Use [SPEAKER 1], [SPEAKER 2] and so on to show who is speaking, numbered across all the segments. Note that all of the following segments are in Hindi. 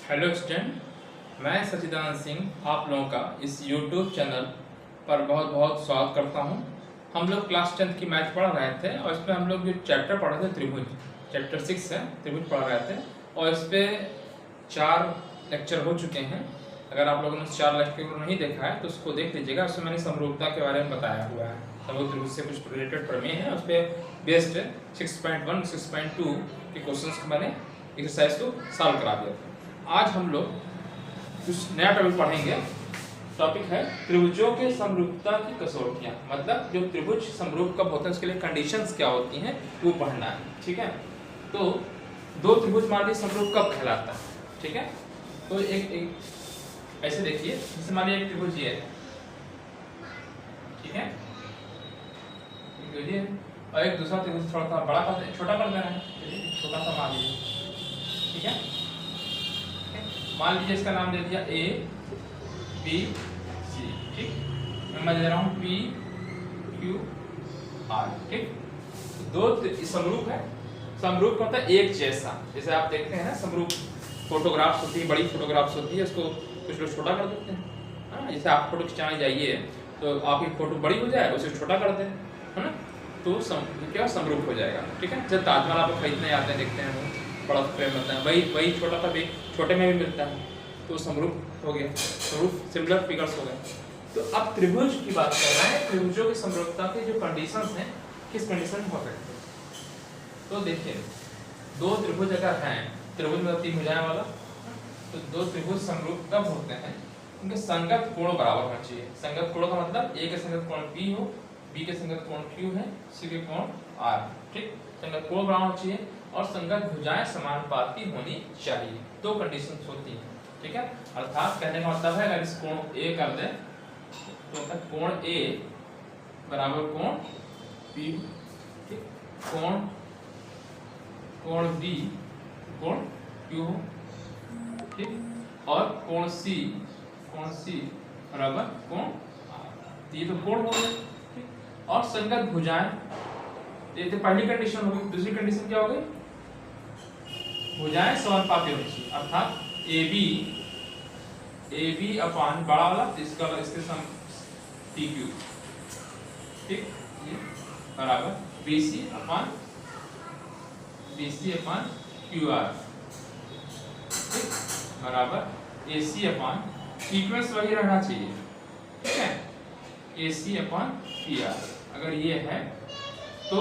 [SPEAKER 1] हेलो स्टूडेंट, मैं सचिदानंद सिंह आप लोगों का इस YouTube चैनल पर बहुत बहुत स्वागत करता हूं। हम लोग क्लास 10th की मैथ पढ़ रहे थे और इसमें हम लोग जो चैप्टर पढ़ रहे थे त्रिभुज, चैप्टर 6 है त्रिभुज पढ़ रहे थे और इस पर 4 लेक्चर हो चुके हैं। अगर आप लोगों ने 4 लेक्चर को नहीं देखा है तो उसको देख लीजिएगा। उसमें मैंने समरूपता के बारे में बताया हुआ है, समरूप त्रिभुज से कुछ रिलेटेड प्रमेय है, उस पर बेस्ड 6.1 6.2 के क्वेश्चंस को मैंने एक्सरसाइज को सॉल्व करा दिया था। आज हम लोग कुछ नया टॉपिक पढ़ेंगे। टॉपिक है त्रिभुजों के समरूपता की कसौटियां, मतलब जो त्रिभुज समरूप कब होते हैं उसके लिए कंडीशंस क्या होती हैं वो पढ़ना है। ठीक है, तो दो त्रिभुज मान लीजिए समरूप कब कहलाता है। ठीक है, तो एक ऐसे देखिए, जैसे मान लीजिए एक त्रिभुज ये है, ठीक है, और एक दूसरा त्रिभुज थोड़ा सा बड़ा कर छोटा कर देना है, छोटा सा मान लीजिए। ठीक है, मान लीजिए इसका नाम दे दिया ए बी सी। ठीक, मैं दे रहा हूँ पी क्यू आर। ठीक, दो समरूप है। समरूप का मतलब एक जैसा, जैसे आप देखते हैं ना समरूप फोटोग्राफ्स होती है, बड़ी फोटोग्राफ्स होती है, उसको कुछ लोग छोटा कर देते हैं। जैसे आप फोटो खिंचाने जाइए तो आपकी फोटो बड़ी हो जाए, उसे छोटा कर दें, है ना, तो क्या समरूप हो जाएगा। ठीक है, जब ताजमहल आप खरीदने आते हैं देखते हैं बड़ा फ्रेम होता है, वही छोटा सा भी छोटे में भी मिलता है, तो समरूप हो गया, समरूप सिमिलर फिगर्स हो गए। तो अब त्रिभुज की बात कर रहे हैं, त्रिभुजों की समरूपता के जो कंडीशंस हैं, किस कंडीशन में हो सकते हैं। तो देखिए, दो त्रिभुज अगर हैं, त्रिभुज में 3 भुजाएं वाला, तो दो त्रिभुज समरूप कब होते हैं, उनके संगत कोण बराबर होना चाहिए। संगत कोण का मतलब ए के संगत कोण बी हो, बी के संगत कोण क्यू है, सी के कोण आर। ठीक, संगत कोण बराबर होना चाहिए और संगत भुजाएं समानुपात की होनी चाहिए। दो कंडीशंस होती हैं। ठीक है, अर्थात कहने का मतलब है अगर इस कोण ए कर दें तो कोण ए बराबर कोण बी, ठीक, कोण बी कोण क्यू, ठीक, और कोण सी बराबर कोण आर। ये तो कोण हो गए। ठीक, और संगत भुजाएं, ये तो पहली कंडीशन हो गई। दूसरी कंडीशन क्या हो गई, भुजाएं समानुपाती होनी चाहिए, अर्थात ए बी अपान बड़ा वाला इसके सम टी क्यू, ठीक, ये बराबर B C upon Q R, ठीक, बराबर ए सी अपान सीक्वेंस वही रहना चाहिए। ठीक है, ए सी अपान पी आर। अगर ये है तो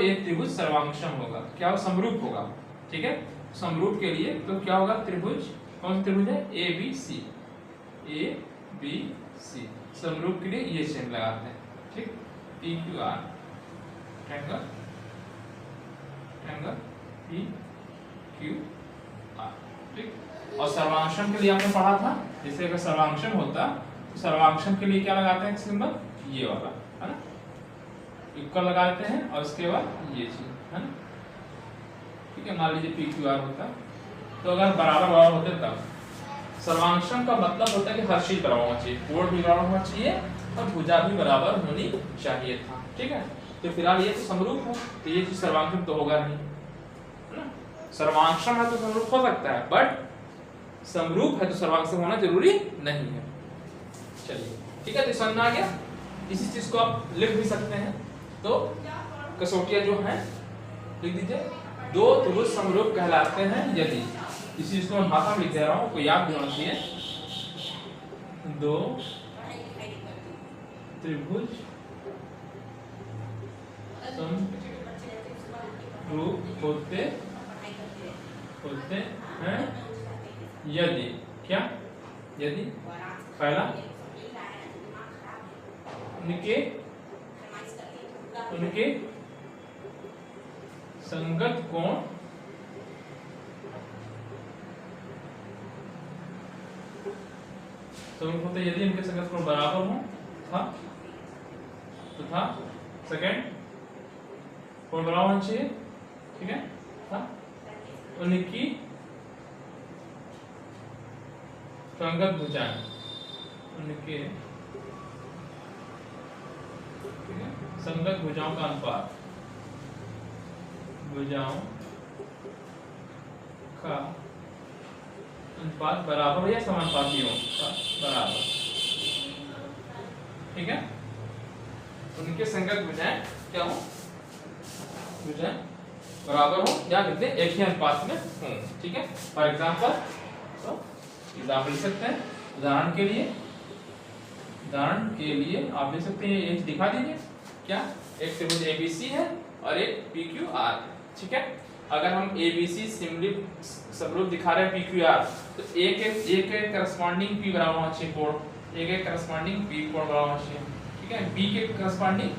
[SPEAKER 1] ये त्रिभुज सर्वांगसम होगा। क्या वो समरूप होगा। ठीक है, समरूप के लिए तो क्या होगा, त्रिभुज कौन सा त्रिभुज है, ए बी सी। समरूप के लिए ये चिन्ह लगाते हैं। ठीक, P Q are, triangle P Q R. ठीक, और सर्वांगसम के लिए आपने पढ़ा था, जैसे अगर सर्वांगसम होता तो सर्वांगसम के लिए क्या लगाते हैं सिंबल, ये वाला, है ना, इक्वल लगा देते हैं और उसके बाद ये चीज, है ना। ठीक है, मान लीजिए पी क्यू आर होता तो अगर बराबर होते तब सर्वांगसम का मतलब होता है कि हर चीज बराबर होना चाहिए, कोण भी बराबर होना चाहिए और भुजा भी बराबर होनी चाहिए था। ठीक है, तो फिलहाल ये तो समरूप है तो ये चीज सर्वांगसम तो होगा नहीं, है ना। सर्वांगसम है तो समरूप हो सकता है, बट समरूप है तो सर्वांगसम होना जरूरी नहीं है। चलिए, ठीक है, तो समझ में आ गया। इसी चीज को आप लिख भी सकते हैं। तो कसौटियां जो हैं लिख दीजिए, दो त्रिभुज समरूप कहलाते हैं यदि, इसी चीज को मैं भाषा में लिख दे रहा हूं, कोई याद भी होना चाहिए। दो त्रिभुज समरूप होते हैं यदि, क्या, यदि पहला उनके संगत कोण समरूप होते यदि उनके संगत कोण बराबर हो तथा सेकंड कोण बराबर होना चाहिए। ठीक है, उनकी संगत भुजाएं, उनके संगत भुजाओं का अनुपात, भुजाओं का अनुपात बराबर हो या समानुपाती हो, बराबर, ठीक है। उनके संगत भुजाएं क्या हो, भुजाएं बराबर हो या कितने एक ही अनुपात में हो, ठीक है। फॉर एग्जांपल तो एग्जांपल लिख सकते हैं, उदाहरण के लिए आप लिख सकते हैं, ये दिखा दीजिए क्या, एक त्रिभुज ABC है और एक PQR, ठीक है। अगर हम ABC समरूप दिखा रहे हैं PQR, तो एक करस्पॉन्डिंग P बराबर होना चाहिए कोण, एक करस्पॉन्डिंग P कोण बराबर होना चाहिए, ठीक है। B के करस्पॉन्डिंग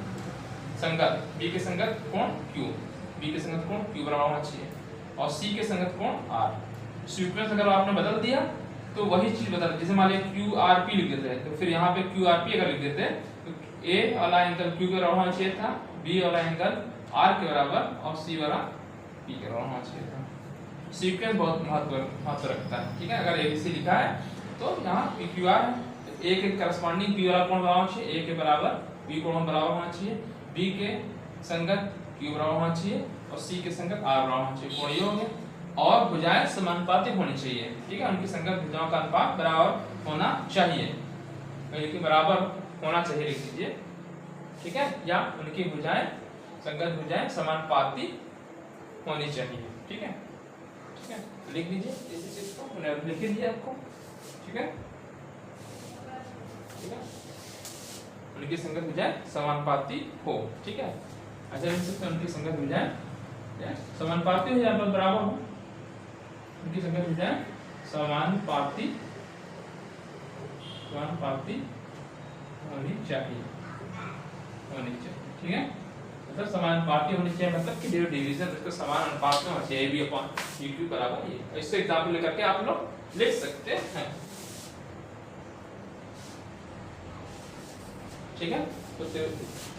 [SPEAKER 1] संगत, B के संगत कोण Q, B के संगत कोण Q बराबर होना चाहिए, और C के संगत कोण R। सीक्वेंस अगर आपने बदल दिया तो वही चीज बदल, जैसे मान लीजिए QRP लिख देते हैं, तो फिर यहाँ पे QRP अगर लिख देते तो A वाला एंगल Q के बराबर होना चाहिए था, B वाला एंगल R के बराबर और C वाला P के बराबर होना चाहिए था। सीक्वेंस बहुत महत्व रखता है, ठीक है। अगर ABC लिखा है तो यहाँ PQR है, तो A के करस्पॉन्डिंग P वाला कोण बराबर होना चाहिए, A के बराबर P कोण बराबर होना चाहिए, B के संगत Q बराबर होना चाहिए और C के संगत R बराबर होना चाहिए, कोण ये हो गया। और भुजाएं समानुपाती होनी चाहिए, ठीक है। उनकी संगत भुजाओं का अनुपात बराबर होना चाहिए, उनकी बराबर होना चाहिए लिख दीजिए, ठीक है। या उनकी भुजाएं संगत भुजाएं समानुपाती होनी चाहिए, ठीक है, ठीक है। लिख दीजिए इसी चीज को, मैंने लिख दिया आपको, ठीक है, ठीक है। उनकी संगत भुजाएं समानुपाती हो, ठीक है। अच्छा लिख सकते हैं उनकी संगत भुजाएं समानुपाती हो या बराबर हो, उनकी संगत भुजाएं समानुपाती होनी चाहिए, ठीक है। मतलब समानुपाती होनी चाहिए, मतलब कि डिवीजन इसका समान अनुपात में होना चाहिए, AB/PQ बराबर ये। इससे एग्जांपल लेकर के आप लोग लिख सकते हैं, ठीक है। तो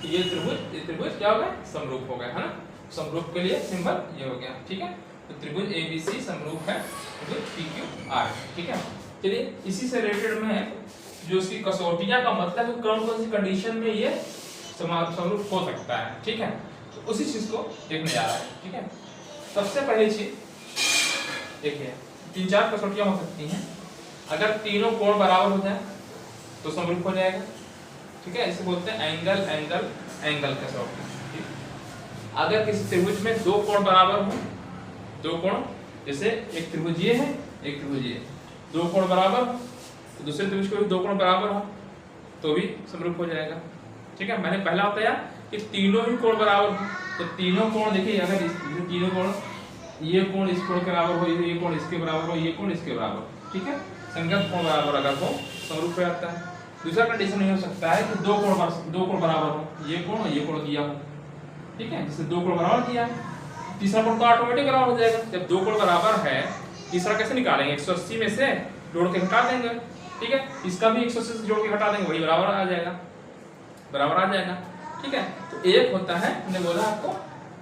[SPEAKER 1] ये त्रिभुज क्या हो गया, समरूप हो गया, है ना। समरूप के लिए सिंबल ये हो गया, ठीक है। तो त्रिभुज ABC समरूप है त्रिभुज PQR, ठीक है। चलिए इसी से रिलेटेड में जो इसकी कसौटियां का मतलब है, कौन कौन सी कंडीशन में ये समरूप हो सकता है, ठीक है। तो उसी चीज को देखने जा रहा है, ठीक है। सबसे पहली चीज देखिए, 3-4 कसौटियां हो सकती हैं। अगर तीनों कोण बराबर हो जाए तो समरूप हो जाएगा, ठीक है। इसे बोलते हैं एंगल एंगल एंगल कसौटी, ठीक। अगर किसी त्रिभुज में दो कोण बराबर हो, दो कोण, जैसे एक त्रिभुज ये है एक त्रिभुज ये, दो कोण बराबर हो, तो दूसरे त्रिभुज को भी दो कोण बराबर हो तो भी समरूप हो जाएगा, ठीक है। मैंने पहला बताया कि तीनों ही कोण बराबर हो, तो तीनों कोण देखिए, अगर तीनों कोण, ये कोण इस कोण के बराबर हो, ये कोण इसके बराबर हो, ये कोण इसके बराबर, ठीक है। संगत कोण बराबर अगर हो समरूप हो जाता है। दूसरा कंडीशन ये हो सकता है कि दो कोण बराबर हो, ये कोण और ये कोण दिया हो, ठीक है। जिससे दो कोण बराबर दिया है, तीसरा कोण तो ऑटोमेटिक बराबर हो जाएगा। जब दो कोण बराबर है, तीसरा कैसे निकालेंगे, 180 में से जोड़ के हटा देंगे, ठीक है। इसका भी 180 से जोड़ के हटा देंगे, वही बराबर आ जाएगा, ठीक है। तो एक होता है, मैंने बोला आपको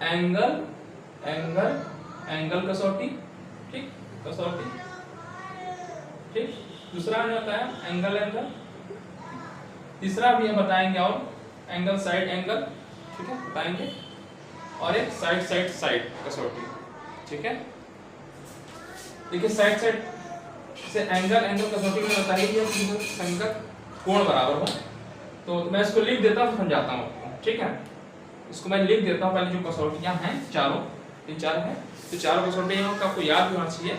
[SPEAKER 1] एंगल एंगल एंगल कसौटी, ठीक, कसौटी, ठीक। दूसरा होता है एंगल एंगल, तीसरा भी हम बताएंगे, और एंगल साइड एंगल, ठीक है, बताएंगे, और एक साइड साइड साइड कसौटी, ठीक है। देखिए साइड साइड से एंगल एंगल कसौटी में बताइए कि संगत कोण बराबर हो, तो मैं इसको लिख देता हूँ, समझाता हूँ आपको, ठीक है। इसको मैं लिख देता हूँ, पहले जो कसौटियां हैं चारों, इन चार हैं, तो चारों कसौटियों का आपको याद होना चाहिए,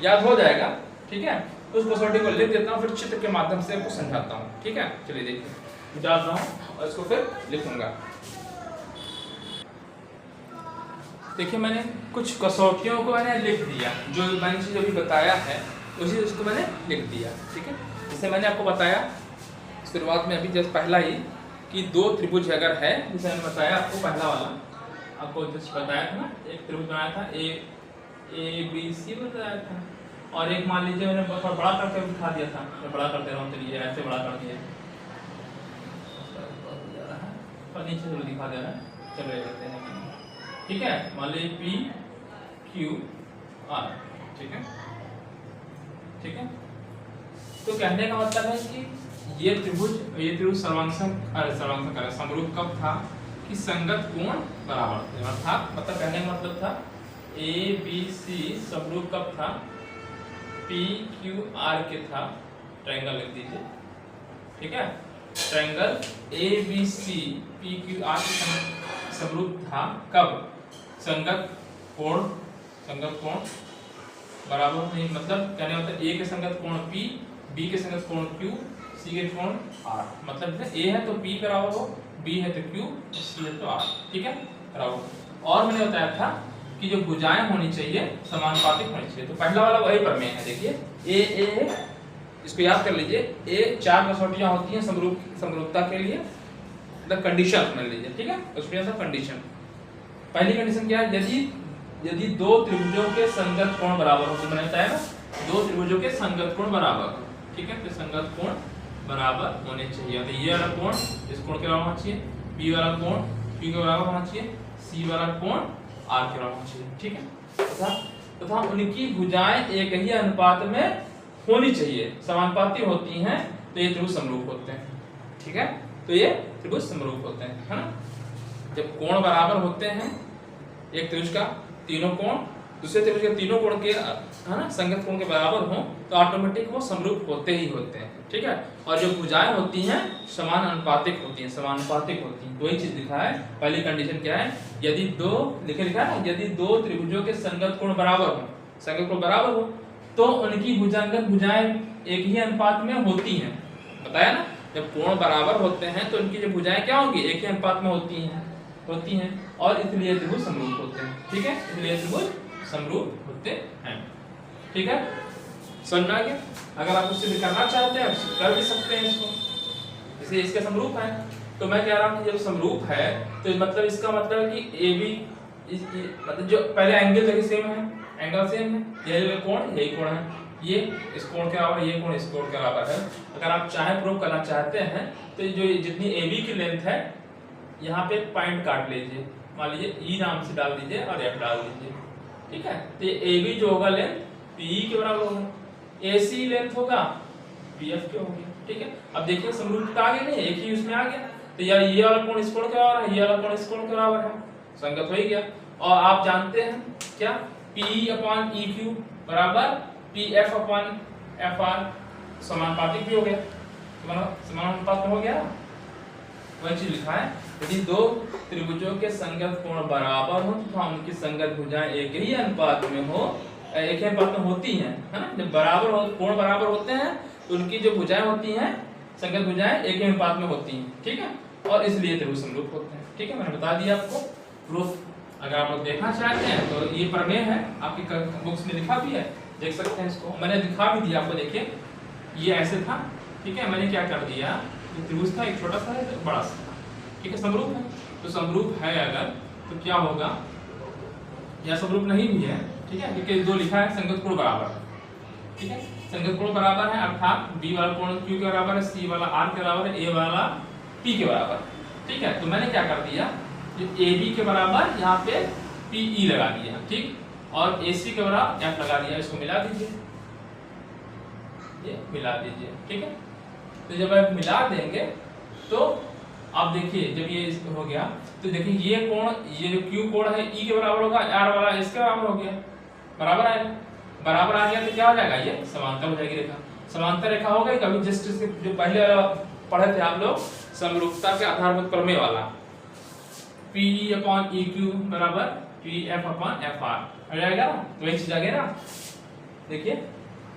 [SPEAKER 1] याद हो जाएगा, ठीक है। तो उस कसौटी को लिख देता हूँ, फिर चित्र के माध्यम से आपको समझाता हूँ, ठीक है। चलिए देखिए, मिटा रहा हूँ और इसको फिर लिखूंगा। देखिए मैंने कुछ कसौटियों को मैंने लिख दिया, जो मैंने चीज अभी बताया है उसी उसको मैंने लिख दिया, ठीक है। जैसे मैंने आपको बताया शुरुआत में अभी जस्ट पहला ही कि दो त्रिभुज अगर है, जैसे मैंने बताया आपको पहला वाला, आपको जस्ट बताया था ना, एक त्रिभुज बनाया था ABC बताया था, और एक मान लीजिए मैंने थोड़ा बड़ा करके दिखा दिया था, मैं बड़ा कर दे रहा हूँ, चलिए ऐसे बड़ा कर दिया, नीचे से दिखा दे रहा है, चलो ये करते हैं, ठीक है। मान लीजिए PQR, ठीक है, ठीक है। तो कहने का मतलब है कि ये त्रिभुज सर्वांशक समरूप कब था कि संगत कोण बराबर थे, अर्थात मतलब कहने का मतलब था ABC समरूप कब था, पी क्यू आर के था, ट्रायंगल लिख दीजिए, ठीक है। Triangle A B C P Q R के समरूप था कब? संगत कोण बराबर नहीं, मतलब कहने मतलब ए के संगत कोण P, B के संगत कोण Q, C के कोण R। मतलब A है तो P बराबर हो, B है तो Q, C है तो R, ठीक है बराबर। और मैंने बताया था कि जो भुजाएं होनी चाहिए समानुपातिक होनी चाहिए। तो पहला वाला वही प्रमेय है, देखिए ए इसको याद कर लीजिए। ए 4 कसौटियां होती हैं समरूपता के लिए, मतलब कंडीशन मान लीजिए, ठीक है। उसमें सब कंडीशन, पहली कंडीशन क्या है? यदि दो त्रिभुजों के संगत कोण बराबर हो, तो मैंने बताया ना, दो त्रिभुजों के संगत कोण बराबर हो, ठीक है। तो संगत कोण बराबर होने चाहिए। तो ये वाला कोण इस कोण के बराबर होना चाहिए, बी वाला कोण Q के बराबर होना चाहिए, सी वाला कोण R के बराबर होना चाहिए, ठीक है। तथा उनकी भुजाएं एक ही अनुपात में होनी चाहिए, समानुपाती होती हैं, तो ये त्रिभुज समरूप होते हैं, ठीक है। तो ये त्रिभुज समरूप होते हैं, है ना। जब कोण बराबर होते हैं, एक त्रिभुज का तीनों कोण दूसरे त्रिभुज के तीनों कोण के, है ना, संगत कोण के बराबर हो, तो ऑटोमेटिक वो समरूप होते ही होते हैं, ठीक है। और जो भुजाएं होती हैं समानुपातिक होती हैं, वही चीज लिखा है। पहली कंडीशन क्या है? यदि दो लिखा है, यदि दो त्रिभुजों के संगत कोण बराबर हो, तो उनकी भुजाएं एक ही अनुपात में होती हैं। बताया ना, जब कोण बराबर होते हैं तो उनकी जो भुजाएं क्या होंगी? एक ही अनुपात में होती हैं, और इसलिए त्रिभुज समरूप होते हैं, ठीक है। इसलिए त्रिभुज समरूप होते हैं, ठीक है। समझ में आ गया? अगर आप उससे भी करना चाहते हैं कर भी सकते हैं इसको, जैसे इसके समरूप है। तो मैं कह रहा हूं कि जब समरूप है तो मतलब इसका मतलब है कि ए बी मतलब जो पहले एंगल देखिए सेम है, एंगल सेम है, यही कोण यही कोण है, ये इस कोण के बराबर, ये कोण इस कोण के बराबर है। अगर आप चाहे प्रूव करना चाहते हैं तो जो जितनी ए बी की लेंथ है, यहाँ पे पॉइंट काट लीजिए, मान लीजिए ई नाम से डाल दीजिए और एफ डाल दीजिए, ठीक है। तो ए बी जो होगा लेंथ पी के बराबर होगा, ए सी लेंथ होगा पी एफ के होगी, ठीक है। अब देखिए समरूपता आ गई नहीं, एक ही उसमें आ गया। तो यार ये वाला कोण इस कोण के बराबर है, ये वाला कोण इस कोण के बराबर है, संगत हो ही गया। और आप जानते हैं क्या? पी अपॉन ई क्यू बराबर P F upon F are, समानुपातिक भी हो गया, समानुपात हो गया। वही चीज लिखा है, यदि दो त्रिभुजों के संगत कोण बराबर हो तो उनकी संगत भुजाएं एक ही अनुपात में होती हैं, है ना। जब कोण बराबर होते हैं तो उनकी जो भुजाएं होती हैं, संगत भुजाएं एक ही अनुपात में होती हैं, ठीक है। और इसलिए त्रिभुज समरूप होते हैं, ठीक है। मैंने बता दिया आपको प्रूफ। अगर आप लोग देखना चाहते हैं तो ये प्रमेय है, आपकी बुक्स में लिखा भी है, देख सकते हैं इसको। मैंने दिखा भी दिया आपको, देखिए ये ऐसे था, ठीक है। मैंने क्या कर दिया, त्रिभुज था एक छोटा सा है बड़ा सा, ठीक है। समरूप है तो समरूप है अगर तो क्या होगा, या समरूप नहीं भी है, ठीक है, क्योंकि दो लिखा है संगत कोण बराबर है, ठीक है। संगत कोण बराबर है अर्थात बी वाला कोण क्यू के बराबर है, सी वाला आर के बराबर है, ए वाला पी के बराबर, ठीक है। तो मैंने क्या कर दिया, जो ए बी के बराबर यहाँ पे पी ई लगा दिया, ठीक, और ए सी के बराबर एफ लगा दिया। इसको मिला दीजिए, ये मिला दीजिए, ठीक है। तो जब आप मिला देंगे तो आप देखिए, जब ये हो गया तो देखिए ये कोण, ये जो क्यू कोण है ई के बराबर होगा, आर वाला इसके बराबर हो गया, बराबर आएगा। बराबर आ गया तो क्या हो जाएगा, ये समांतर हो जाएगी रेखा। समांतर रेखा हो गई। कभी जस्ट जो पहले पढ़े थे आप लोग समरूपता के आधारभूत प्रमेय वाला, पी अपॉन ई क्यू बराबर P F upon F R आ जाएगा, तो वही चीज आ गया ना। देखिए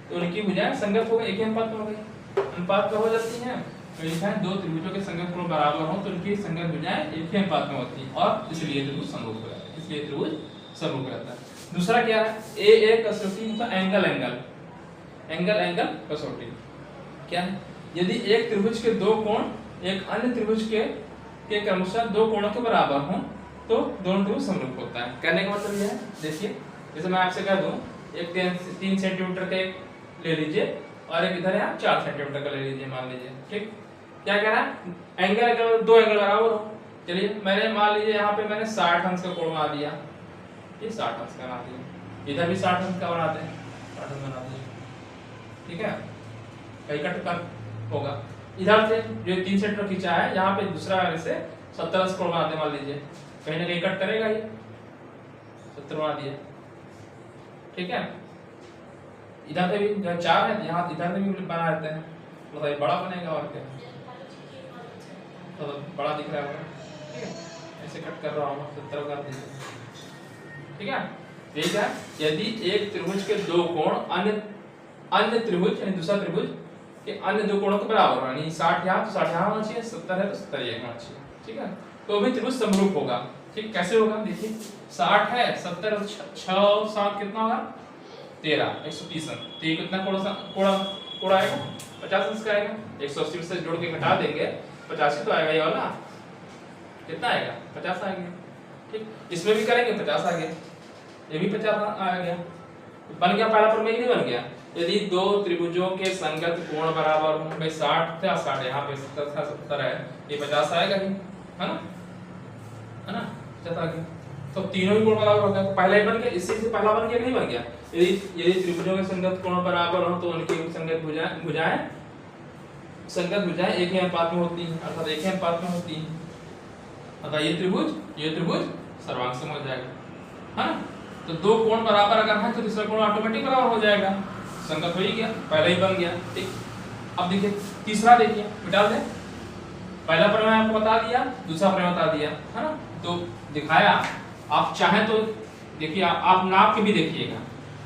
[SPEAKER 1] तो उनकी भुजाएं संगत हो गई, एक ही अनुपात में हो गई, अनुपात में हो जाती हैं। तो लिखा है दो त्रिभुजों के संगत कोण बराबर हो तो उनकी संगत भुजाएं एक ही अनुपात में होती हैं, और इसलिए त्रिभुज समरूप हो जाता है, इसलिए त्रिभुज समरूप रहता है। दूसरा क्या है, ए कसौटी मतलब एंगल कसौटी क्या है, यदि एक त्रिभुज के दो कोण एक अन्य त्रिभुज के क्रमशः दो कोणों के बराबर हों तो दोनों त्रिभुज समरूप होता है। कहने का मतलब यह है, देखिए जैसे मैं आपसे कह दूं एक 3 सेंटीमीटर का ले लीजिए और एक इधर है 4 सेंटीमीटर का ले लीजिए, मान लीजिए, ठीक। क्या कह रहा है, एंगल अगर दो एंगल बराबर हो, चलिए मैंने मान लीजिए यहाँ पे मैंने 60 अंश का कोण बना दिया, ये 60 अंश का बना दिया, इधर भी 60 अंश का बनाते हैं, 60 अंश बना दिया, ठीक है। कहीं कट कर होगा, इधर से जो 3 सेंटीमीटर खींचा है यहाँ पे दूसरा से 70 अंश कोण बनाते, मान लीजिए कहीं ना कहीं कट करेगा, ये 70 बना दिया, ठीक है। इधर से भी जब 4 है यहाँ इधर से भी बना देते हैं, मतलब ये बड़ा बनेगा और क्या, तो बड़ा दिख रहा होगा। ठीक है, ऐसे कट कर रहा हूँ 70 कर दीजिए। ठीक है, ठीक है। यदि एक त्रिभुज के दो कोण अन्य त्रिभुज यानी दूसरा त्रिभुज के अन्य दो कोणों के बराबर, यानी 60 यहाँ तो 60 यहाँ होना चाहिए, 70 है तो 70 यहाँ होना चाहिए। ठीक है, तो भी त्रिभुज समरूप होगा। ठीक, कैसे होगा देखिए, 60 है 70 6 और 7 कितना होगा 13 130 तो ये कितना कोण आएगा 50 अंश का आएगा। 180 से जोड़ के घटा देंगे 85 तो आएगा, ये वाला कितना आएगा 50 आ गया। ठीक, इसमें भी करेंगे 50 आ गया, ये भी 50 आ गया, बन गया पहला प्रमेय नहीं बन गया। यदि दो त्रिभुजों के संगत कोण बराबर हो, भाई 60 था 60 यहाँ पे 70 था 70 है, ये 50 आएगा ही, है ना 50 आ गया। तो तीनों ही कोण बराबर हो गए, पहला ही बन गया, इससे पहला बन गया नहीं बन गया। यदि त्रिभुजों के संगत कोण बराबर हो तो उनकी संगत भुजाएं एक ही अनुपात में होती हैं, अर्थात एक ही अनुपात में होती हैं। अतः ये त्रिभुज सर्वांग हो जाएगा, है ना। तो दो कोण बराबर अगर है तो दूसरा कोण ऑटोमेटिक बराबर हो जाएगा, संगत हो ही गया, पहला ही बन गया। ठीक, अब देखिए तीसरा, देखिए मिटा दें, पहला प्रमेय आपको बता दिया, दूसरा प्रमेय बता दिया, है ना। तो दिखाया, आप चाहें तो देखिए आप नाप के भी देखिएगा।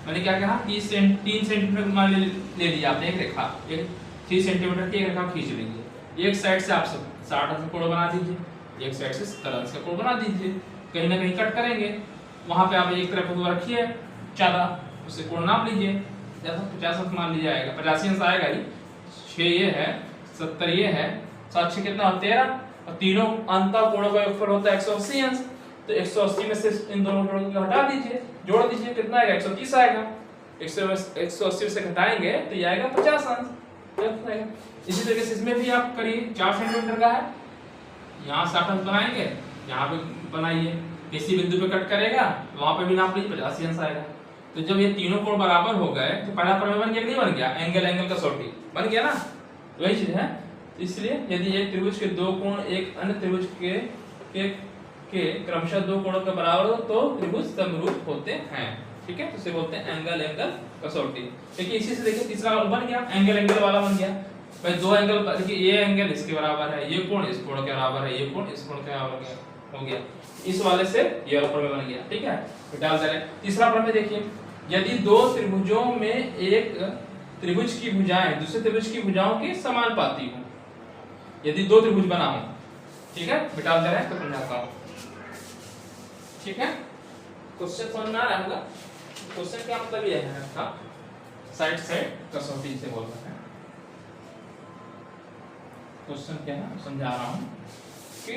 [SPEAKER 1] मैंने क्या कहा 3 सेंटीमीटर मान ले लिया आपने एक रेखा, एक 3 सेंटीमीटर की एक रेखा खींच लीजिए, एक साइड से आप 60 अंश का कोण बना दीजिए, एक साइड से 70 अंश का कोण बना दीजिए, कहीं ना कहीं कट करेंगे, वहां पे आप एक तरफ को रखिए ज्यादा, उससे कोण नाप लीजिए, जैसा 50 अंश मान लिया जाएगा, 85 अंश आएगा ही, 6 ये है 70 ये है, 7 6 कितना 13, और तीनों अंत कोणों का योगफल होता है 180 अंश। तो 180 में से इन दोनों कोणों को हटा दीजिए, जोड़ दीजिए, कितना आएगा 130 आएगा, 180 से घटाएंगे तो ये आएगा 50 अंश। इसी तरीके से इसमें भी आप करिए, 4 सेंटीमीटर का है, यहाँ 60 अंश बनाएंगे, यहाँ पे बनाइए, किसी बिंदु पे कट करेगा वहां पे भी नाप लीजिए, 85 अंश आएगा। तो जब ये तीनों कोण बराबर हो गए तो पहला प्रमेय बन गया नहीं बन गया, एंगल कसौटी बन गया ना, वही चीज है। इसलिए यदि एक त्रिभुज के दो कोण एक अन्य त्रिभुज के क्रमशः दो कोणों के बराबर हो तो त्रिभुज समरूप होते हैं। ठीक है, तो इसे बोलते हैं एंगल कसौटी। देखिए इसी से देखिए तीसरा बन गया, एंगल वाला बन गया। भाई दो एंगल, देखिए ये एंगल इसके बराबर है, ये कोण इस कोण के बराबर है, ये कोण इस कोण के बराबर हो गया, इस वाले से ये वाला प्रमेय बन गया। ठीक है, तो डाल दे रहे हैं तीसरा प्रमेय। देखिए यदि दो त्रिभुजों में एक त्रिभुज की भुजाएं दूसरे त्रिभुज की भुजाओं के समानुपाती हो, यदि दो त्रिभुज बना हो, ठीक है, बिटा दे रहे हैं तो समझाता हूं। ठीक है, क्वेश्चन समझ में आ रहा होगा। क्वेश्चन का मतलब ये है आपका साइड कसौटी से बोल रहे हैं। क्वेश्चन क्या है समझा रहा हूं कि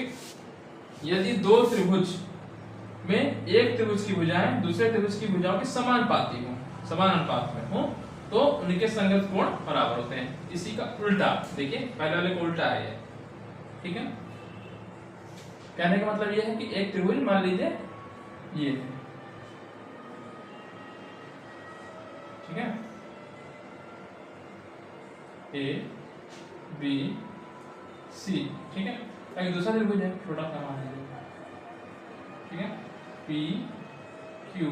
[SPEAKER 1] यदि दो त्रिभुज में एक त्रिभुज की भुजाएं दूसरे त्रिभुज की भुजाओं के समानुपाती हो, समान अनुपात में हो, तो उनके संगत कोण बराबर होते हैं। इसी का उल्टा देखिए, पहले वाले को उल्टा है ये। ठीक है, कहने का मतलब ये है कि एक त्रिभुज मान लीजिए ये, ठीक है, ए बी सी, ठीक है, एक दूसरा त्रिभुज है छोटा सा मान लीजिए, ठीक है, पी क्यू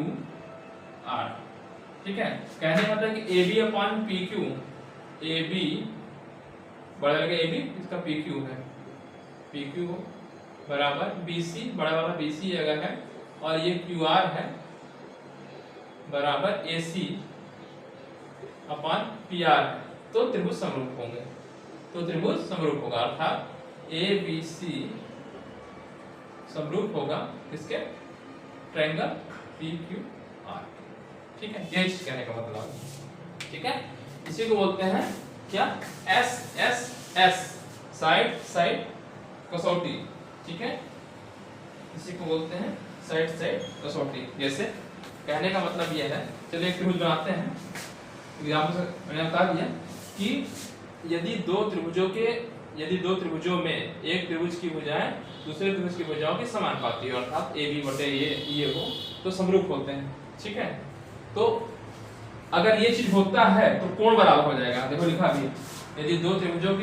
[SPEAKER 1] आर। ठीक है, कहने का मतलब कि A B upon P Q, A B बड़ा वाला ए बी इसका पी क्यू है, पी क्यू बराबर बी सी, बड़ा वाला बी सी जगह है, और ये क्यू आर है बराबर ए सी अपॉन पी आर, तो त्रिभुज समरूप होंगे, तो त्रिभुज समरूप होगा, अर्थात ए बी सी समरूप होगा किसके, ट्रायंगल पी क्यू आर। ठीक है, यही चीज कहने का मतलब। ठीक है, इसी को बोलते हैं क्या, एस एस एस, साइड कसौटी। ठीक है, इसी को बोलते हैं साइड कसौटी। जैसे कहने का मतलब यह है, चलिए एक त्रिभुज बनाते हैं। एग्जाम्पल से मैंने बता दिया कि यदि दो त्रिभुजों में एक त्रिभुज की भुजाएं दूसरे त्रिभुज की भुजाओं के समानुपाती हो, अर्थात ए बी बटे ये हो, तो समरूप होते हैं। ठीक है, तो अगर ये चीज होता है तो कोण बराबर हो जाएगा। देखो लिखा भी, यदि दो त्रिभुजों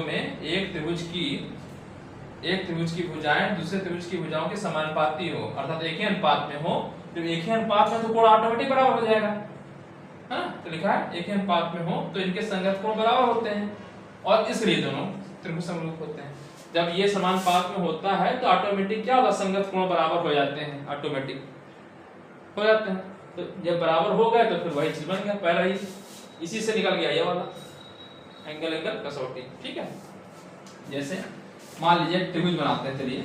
[SPEAKER 1] में एक त्रिभुज की भुजाएं दूसरे त्रिभुज की भुजाओं के समानुपाती हो, अर्थात एक ही अनुपात में हो, तो एक ही अनुपात में तो कोण ऑटोमेटिक बराबर हो जाएगा। है ना, तो लिखा है एक ही अनुपात में हो तो इनके संगत कोण बराबर होते हैं और इसलिए दोनों त्रिभुज समरूप होते हैं। जब ये समानुपात में होता है तो ऑटोमेटिक क्या होगा, संगत कोण बराबर हो जाते हैं, ऑटोमेटिक हो जाते हैं। तो जब बराबर हो गए तो फिर वही चीज बन गया, पहला ही इसी से निकल गया ये वाला एंगल एंगल कसौटी। ठीक है, जैसे मान लीजिए त्रिभुज बनाते हैं, चलिए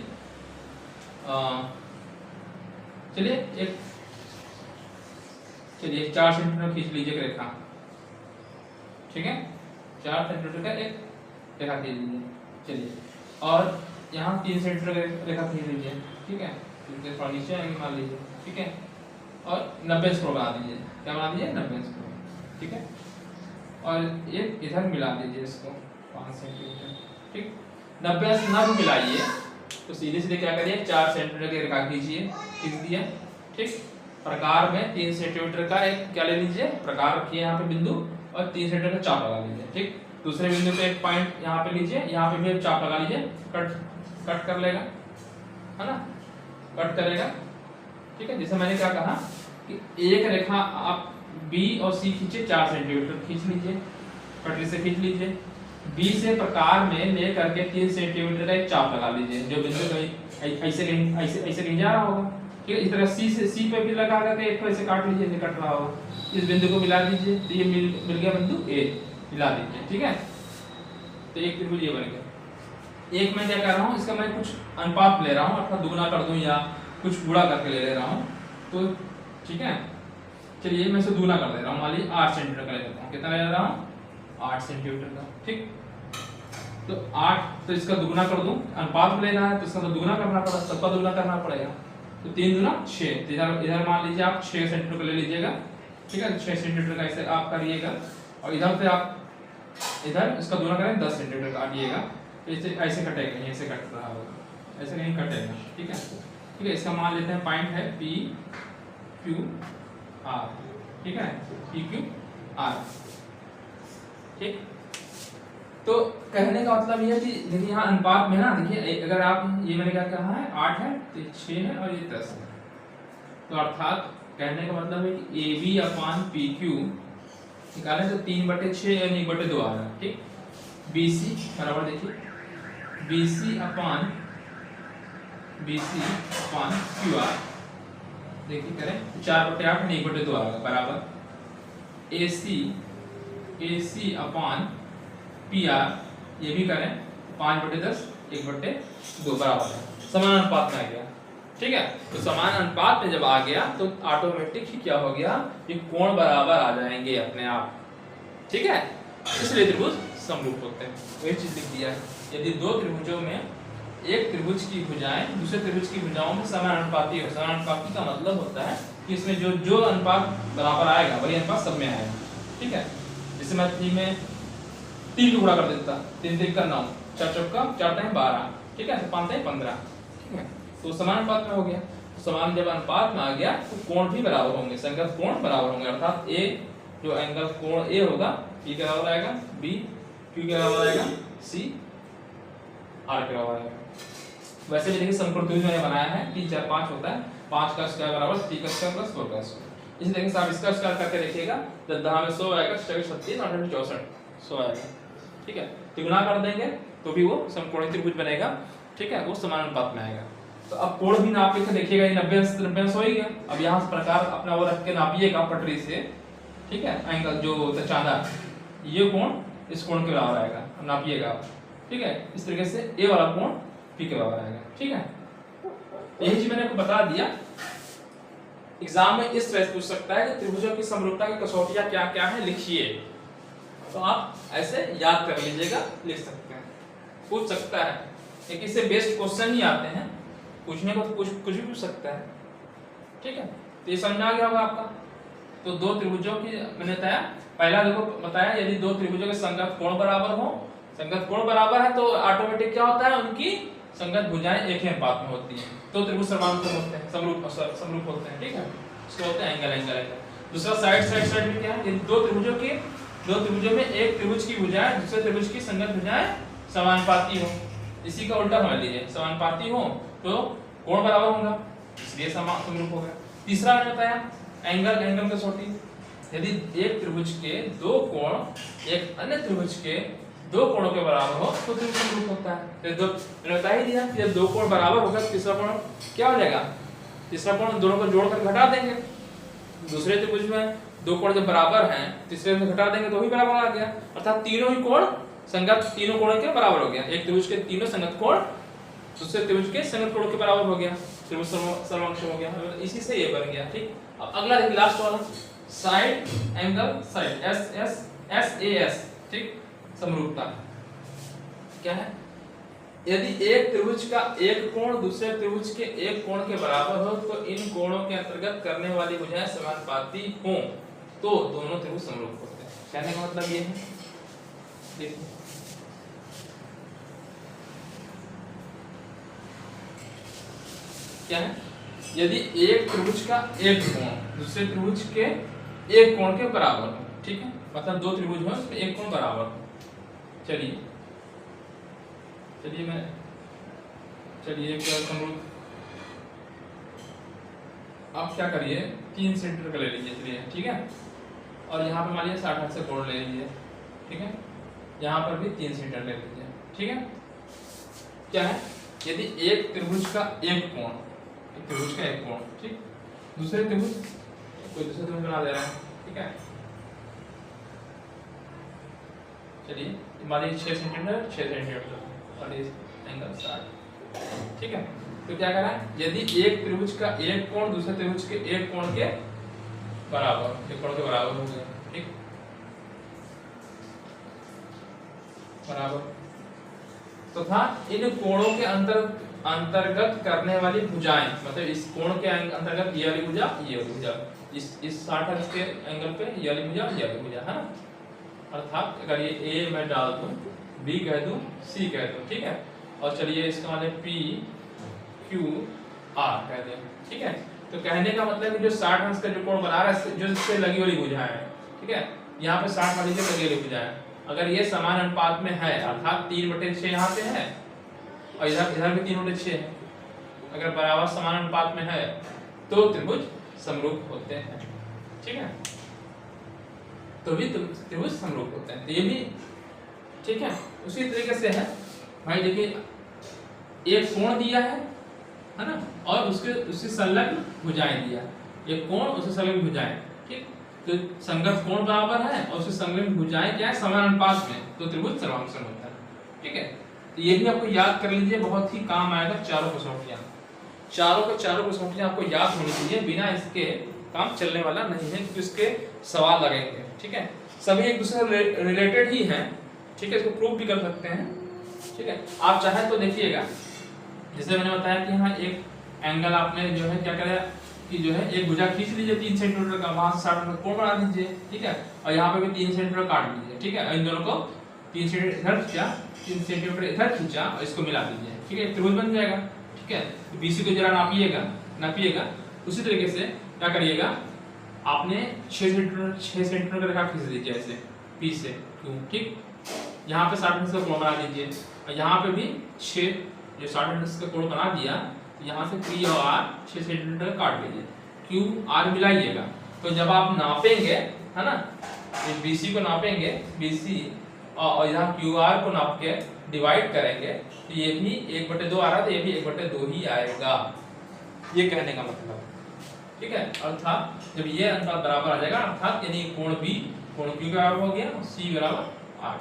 [SPEAKER 1] चलिए 4 सेंटीमीटर खींच लीजिए रेखा। ठीक है, 4 सेंटीमीटर का एक रेखा खींच लीजिए। चलिए, और यहाँ 3 सेंटीमीटर रेखा खींच लीजिए। ठीक है, थोड़ा नीचे आएंगे मान लीजिए। ठीक है, और 90 स्कोर बना दीजिए। क्या बना दीजिए, 90 स्कोर। ठीक है, और एक इधर मिला दीजिए इसको 5 सेंटीमीटर। ठीक, 90 से ना मिलाइए तो सीधे सीधे क्या करिए, 4 सेंटीमीटर की रेखा खींचिए, खींच दिया। ठीक, प्रकार में 3 सेंटीमीटर का एक क्या ले लीजिए, प्रकार रखिए यहाँ पे बिंदु, और 3 सेंटीमीटर का चाप लगा लीजिए। ठीक, दूसरे बिंदु पे एक पॉइंट यहाँ पे लीजिए, यहाँ पे भी एक चाप लगा लीजिए, कट कर लेगा, है ना, कट करेगा। ठीक है, जैसे मैंने क्या कहा कि एक रेखा आप बी और सी खींचे, 4 सेंटीमीटर खींच लीजिए, पटरी से खींच लीजिए। बी से प्रकार में ले करके 3 सेंटीमीटर का एक चाप लगा लीजिए, जो बिंदु कहीं ऐसे कहीं जा रहा होगा। ठीक है, इस तरह सी पे भी लगा करके एक ऐसे काट लीजिए, नहीं कट रहा होगा। इस बिंदु को मिला दीजिए तो ये मिल गया बिंदु ए, मिला दीजिए। ठीक है, तो एक त्रिभुज ये बन गया। एक मैं क्या कर रहा हूँ, इसका मैं कुछ अनुपात ले रहा हूँ, अर्थात दुगुना कर दूं या कुछ गुणा करके ले रहा हूँ। तो ठीक है, चलिए मैं इसे दुगुना कर दे रहा हूँ, मान लीजिए 8 सेंटीमीटर का ले लेता हूँ। कितना ले रहा हूँ, 8 सेंटीमीटर का। ठीक, तो 8, तो इसका दुगुना कर दूं, अनुपात लेना है तो इसका तो दुगुना करना पड़ेगा, सबका दुगुना करना पड़ेगा। तो 3 दूना 6, इधर मान लीजिए आप 6 सेंटीमीटर का ले लीजिएगा। ठीक है, 6 सेंटीमीटर का ऐसे आप करिएगा, और इधर से आप इधर इसका दुगुना करें 10 सेंटीमीटर काटिएगा। ऐसे कटेगा, नहीं ऐसे कट रहा होगा, ऐसे नहीं कटेगा। ठीक है, ठीक है, इसका मान लेते हैं पॉइंट है पी क्यू आर। ठीक है, पी क्यू आर। ठीक, तो कहने का मतलब यह है कि देखिए यहाँ अनुपात में ना, देखिए अगर आप ये मैंने क्या कहा है, 8 है तो 6 है और ये 10 है। तो अर्थात कहने का मतलब है कि A B upon P Q निकालें तो 3/6 यानी 1/2 आ रहा है। ठीक, बी सी बराबर देखिए B C upon Q R, देखिए करें 4/8 यानी 1/2 आ रहा है, बराबर ए सी अपान पी आर, ये भी करें 5/10 1/2 बराबर है, समान अनुपात में आ गया। ठीक है, तो समान अनुपात में जब आ गया तो ऑटोमेटिक ही क्या हो गया, ये कोण बराबर आ जाएंगे अपने आप। ठीक है, इसलिए त्रिभुज समरूप होते हैं। वही चीज लिख दिया है, यदि दो त्रिभुजों में एक त्रिभुज की भुजाएं दूसरे त्रिभुज की भुजाओं में समानुपाती हो। समानुपाती का मतलब होता है कि इसमें जो अनुपात बराबर आएगा वही अनुपात सब में आएगा। ठीक है, जैसे मैं 3 में 3 को गुणा कर देता, 3 3 का 9, 4 चौका 4 टाइम 12। ठीक है, तो 5 टाइम 15। ठीक है, तो समान अनुपात में हो गया। समान जब अनुपात में आ गया तो कोण भी बराबर होंगे, संगत कोण बराबर होंगे, अर्थात ए जो एंगल कोण ए होगा पी के बराबर आएगा, बी क्यू के बराबर आएगा, सी आर के बराबर आएगा। वैसे भी देखिए समकोण मैंने बनाया है 3 4 5 होता है, 5 का स्क्वायर बराबर 3 का स्क्वायर प्लस 4 का स्क्वायर। इसी तरीके से आप इसका स्क्वायर करके देखिएगा, 10 में 100 आएगा, 36 36 8 64 100 आएगा। ठीक है, गुणा कर देंगे तो भी वो समकोणीय त्रिभुज बनेगा। ठीक है, वो समान अनुपात में आएगा। तो अब कोण भी नाप के देखिएगा, ये 90 हो ही गया। अब यहाँ से प्रकार अपना वो रख के नापिएगा पटरी से। ठीक है, एंगल जो चांदा ये कोण इस कोण के बराबर आएगा, नापिएगा आप। ठीक है, इस तरीके से ए वाला कोण पी के बराबर आएगा। ठीक है, यही चीज मैंने आपको बता दिया। एग्जाम में इस तरह से पूछ सकता है कि त्रिभुजों की समरूपता की कसौटियां क्या क्या है, लिखिए। तो आप ऐसे याद कर लीजिएगा, लिख सकते हैं, पूछ सकता है। लेकिन इससे बेस्ट क्वेश्चन ही आते हैं, पूछने को तो कुछ भी पूछ सकता है। ठीक है, तो ये समझ आ गया होगा आपका। तो दो त्रिभुजों की मैंने बताया, पहला देखो बताया यदि दो त्रिभुजों के संगत कोण बराबर हो, संगत कोण बराबर है तो ऑटोमेटिक क्या होता है, उनकी संगत भुजाएं एक ही अनुपात में होती हैं, तो त्रिभुज समानुपाती होते हैं, समरूप होते हैं। ठीक है, इसको होते हैं एंगल। दूसरा साइड में क्या है, इन दो त्रिभुजों में एक त्रिभुज की भुजाएं दूसरे त्रिभुज की संगत भुजाएं समानुपाती हो। इसी का उल्टा समझ लीजिए, समानुपाती हो तो कोण बराबर होगा, इसलिए समरूप हो गया। तीसरा मैंने बताया एंगल कसौटी, यदि एक त्रिभुज के दो कोण एक अन्य त्रिभुज के दो कोणों के बराबर हो तो त्रिभुज समरूप होता है। तो मैंने बता ही दिया, जब दो कोण बराबर होगा तो तीसरा कोण क्या हो जाएगा, तीसरा कोण दोनों को जोड़कर घटा देंगे। दूसरे त्रिभुज में दो कोण जब बराबर हैं तीसरे में घटा देंगे तो भी बराबर आ गया, अर्थात तीनों ही कोण संगत, तीनों कोणों के बराबर हो गया। एक त्रिभुज के तीनों संगत कोण दूसरे त्रिभुज के संगत कोण के बराबर हो गया, त्रिभुज समअंश हो गया। इसी से ये बन गया। ठीक, अब अगला देखिए लास्ट वाला, side angle side S A S. ठीक, समरूपता क्या है, यदि एक त्रिभुज का एक कोण दूसरे त्रिभुज के एक कोण के बराबर हो तो इन कोणों के अंतर्गत करने वाली भुजाएं समानुपाती हों तो दोनों त्रिभुज समरूप होते हैं। कहने का मतलब ये है, देखिए क्या है, यदि एक त्रिभुज का एक कोण दूसरे त्रिभुज के एक कोण के बराबर हो, ठीक है, मतलब दो त्रिभुज हो उसमें एक कोण बराबर हो। चलिए समरूप, आप क्या करिए 3 सेंटीमीटर का ले लीजिए, चलिए ठीक है, और यहाँ पे मान लीजिए 60 से कोण ले लीजिए, ठीक है, यहाँ पर भी 3 सेंटीमीटर ले लीजिए, ठीक है। क्या है, यदि एक त्रिभुज का एक कोण, एक त्रिभुज का एक कोण, ठीक, दूसरे त्रिभुज कोई दूसरा त्रिभुज बना दे रहा है, ठीक है, चलिए मान लीजिए 6 सेंटीमीटर और इस एंगल 60, ठीक है। तो क्या करा है, यदि एक त्रिभुज का एक कोण दूसरे त्रिभुज के एक कोण के बराबर, एक कोण के बराबर हो गया, ठीक, बराबर, तथा इन कोणों के अंतर्गत करने वाली भुजाएं, मतलब इस कोण के अंतर्गत ये वाली भुजा, ये भुजा, इस 60 के एंगल पे ये वाली भुजा, ये वाली भुजा, है ना। अर्थात अगर ये ए मैं डाल दूं, बी कह दूं, सी कह दूं, ठीक है, और चलिए इसका मतलब पी क्यू आर कह दें, ठीक है। तो कहने का मतलब है जो 60 अंश का जो कोण बना रहा है, जो इससे लगी वाली भुजा है, ठीक है, यहाँ पे 60 वाली से लगी वाली भुजा है, अगर ये समान अनुपात में है, अर्थात 3/6 यहाँ पे है और इधर भी 3/6 है, अगर बराबर समान अनुपात में है तो त्रिभुज समरूप होते हैं, ठीक है, तो भी त्रिभुज समरूप होते हैं। तो ये भी ठीक है। उसी तरीके से है भाई, देखिए एक कोण दिया है ना, और उसके संलग्न भुजाएं दिया, एक कोण उससे संलग्न भुजाएं, ठीक, तो संगत कोण बराबर है और उससे संलग्न भुजाएं क्या है, समान अनुपात में, तो त्रिभुज सर्वांगसम होता है, ठीक है। तो ये भी आपको याद कर लीजिए, बहुत ही काम आएगा। चारों कसौटियां, चारों कसौटियां आपको याद होनी चाहिए, बिना इसके काम चलने वाला नहीं है, क्योंकि इसके सवाल लगेंगे, ठीक है, सभी एक दूसरे से रिलेटेड ही हैं, ठीक है, इसको प्रूव भी कर सकते हैं, ठीक है। आप चाहे तो देखिएगा, जैसे मैंने बताया कि हाँ एक एंगल आपने जो है क्या करें कि जो है एक भुजा खींच लीजिए 3 सेंटीमीटर का, वहां से 60 कोण बना दीजिए, ठीक है, और यहाँ पे भी 3 सेंटीमीटर काट लीजिए, ठीक है, इन दोनों को 3 सेंटीमीटर इधर खींचा, 3 सेंटीमीटर इधर खींचा और इसको मिला दीजिए, ठीक है, त्रिभुज बन जाएगा, ठीक है। तो बीसी को जरा नापिएगा। उसी तरीके से क्या करिएगा, आपने 6 सेंटीमीटर का रेखा खींच दीजिए ऐसे पी से क्यों, ठीक, यहाँ पे 60 का कोण बना दीजिए और यहाँ पे भी 6 जो 60 का कोण बना दिया, तो यहाँ से पी और आर 6 सेंटीमीटर काट लीजिए, क्यू आर मिलाइएगा। तो जब आप नापेंगे, है ना, इस बीसी को नापेंगे, बीसी और यहाँ क्यू आर को नाप के डिवाइड करेंगे, तो ये भी 1/2 आ रहा है, तो ये भी 1/2 ही आएगा, ये कहने का मतलब, ठीक है। अर्थात जब ये अनुपात बराबर आ जाएगा, अर्थात यानी कोण बी कोण क्यू के बराबर हो गया, सी बराबर आर,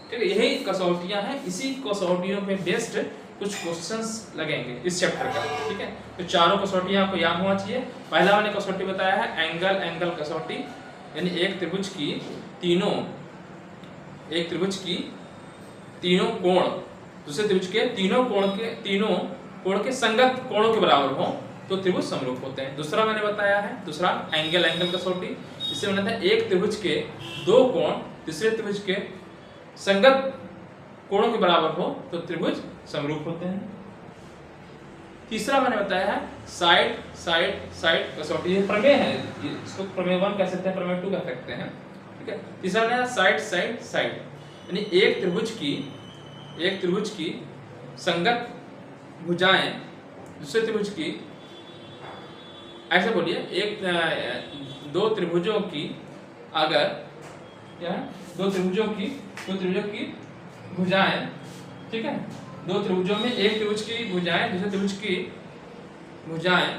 [SPEAKER 1] ठीक है। यही कसौटियां हैं, इसी कसौटियों पे बेस्ड कुछ क्वेश्चंस लगेंगे इस चैप्टर का, ठीक है। तो चारों कसौटियां आपको याद होना चाहिए। पहला मैंने कसौटी बताया है एंगल कसौटी, यानी एक त्रिभुज की तीनों कोण दूसरे त्रिभुज के तीनों कोण के संगत कोणों के बराबर हो तो त्रिभुज समरूप होते हैं। दूसरा मैंने बताया है, दूसरा एंगल कसौटी, जिससे मैंने बताया एक त्रिभुज के दो कोण तीसरे त्रिभुज के संगत कोणों के बराबर हो तो त्रिभुज समरूप होते हैं। तीसरा मैंने बताया है साइड कसौटी, ये प्रमेय है, इसको प्रमेय 1 कह सकते हैं, प्रमेय 2 कह सकते हैं, ठीक है। तीसरा मैंने साइड, यानी एक त्रिभुज की संगत भुजाएं दूसरे त्रिभुज की, ऐसे बोलिए, एक दो त्रिभुजों की अगर क्या है, दो त्रिभुजों की भुजाएं, ठीक है, दो त्रिभुजों में एक त्रिभुज की भुजाएं दूसरे त्रिभुज की भुजाएं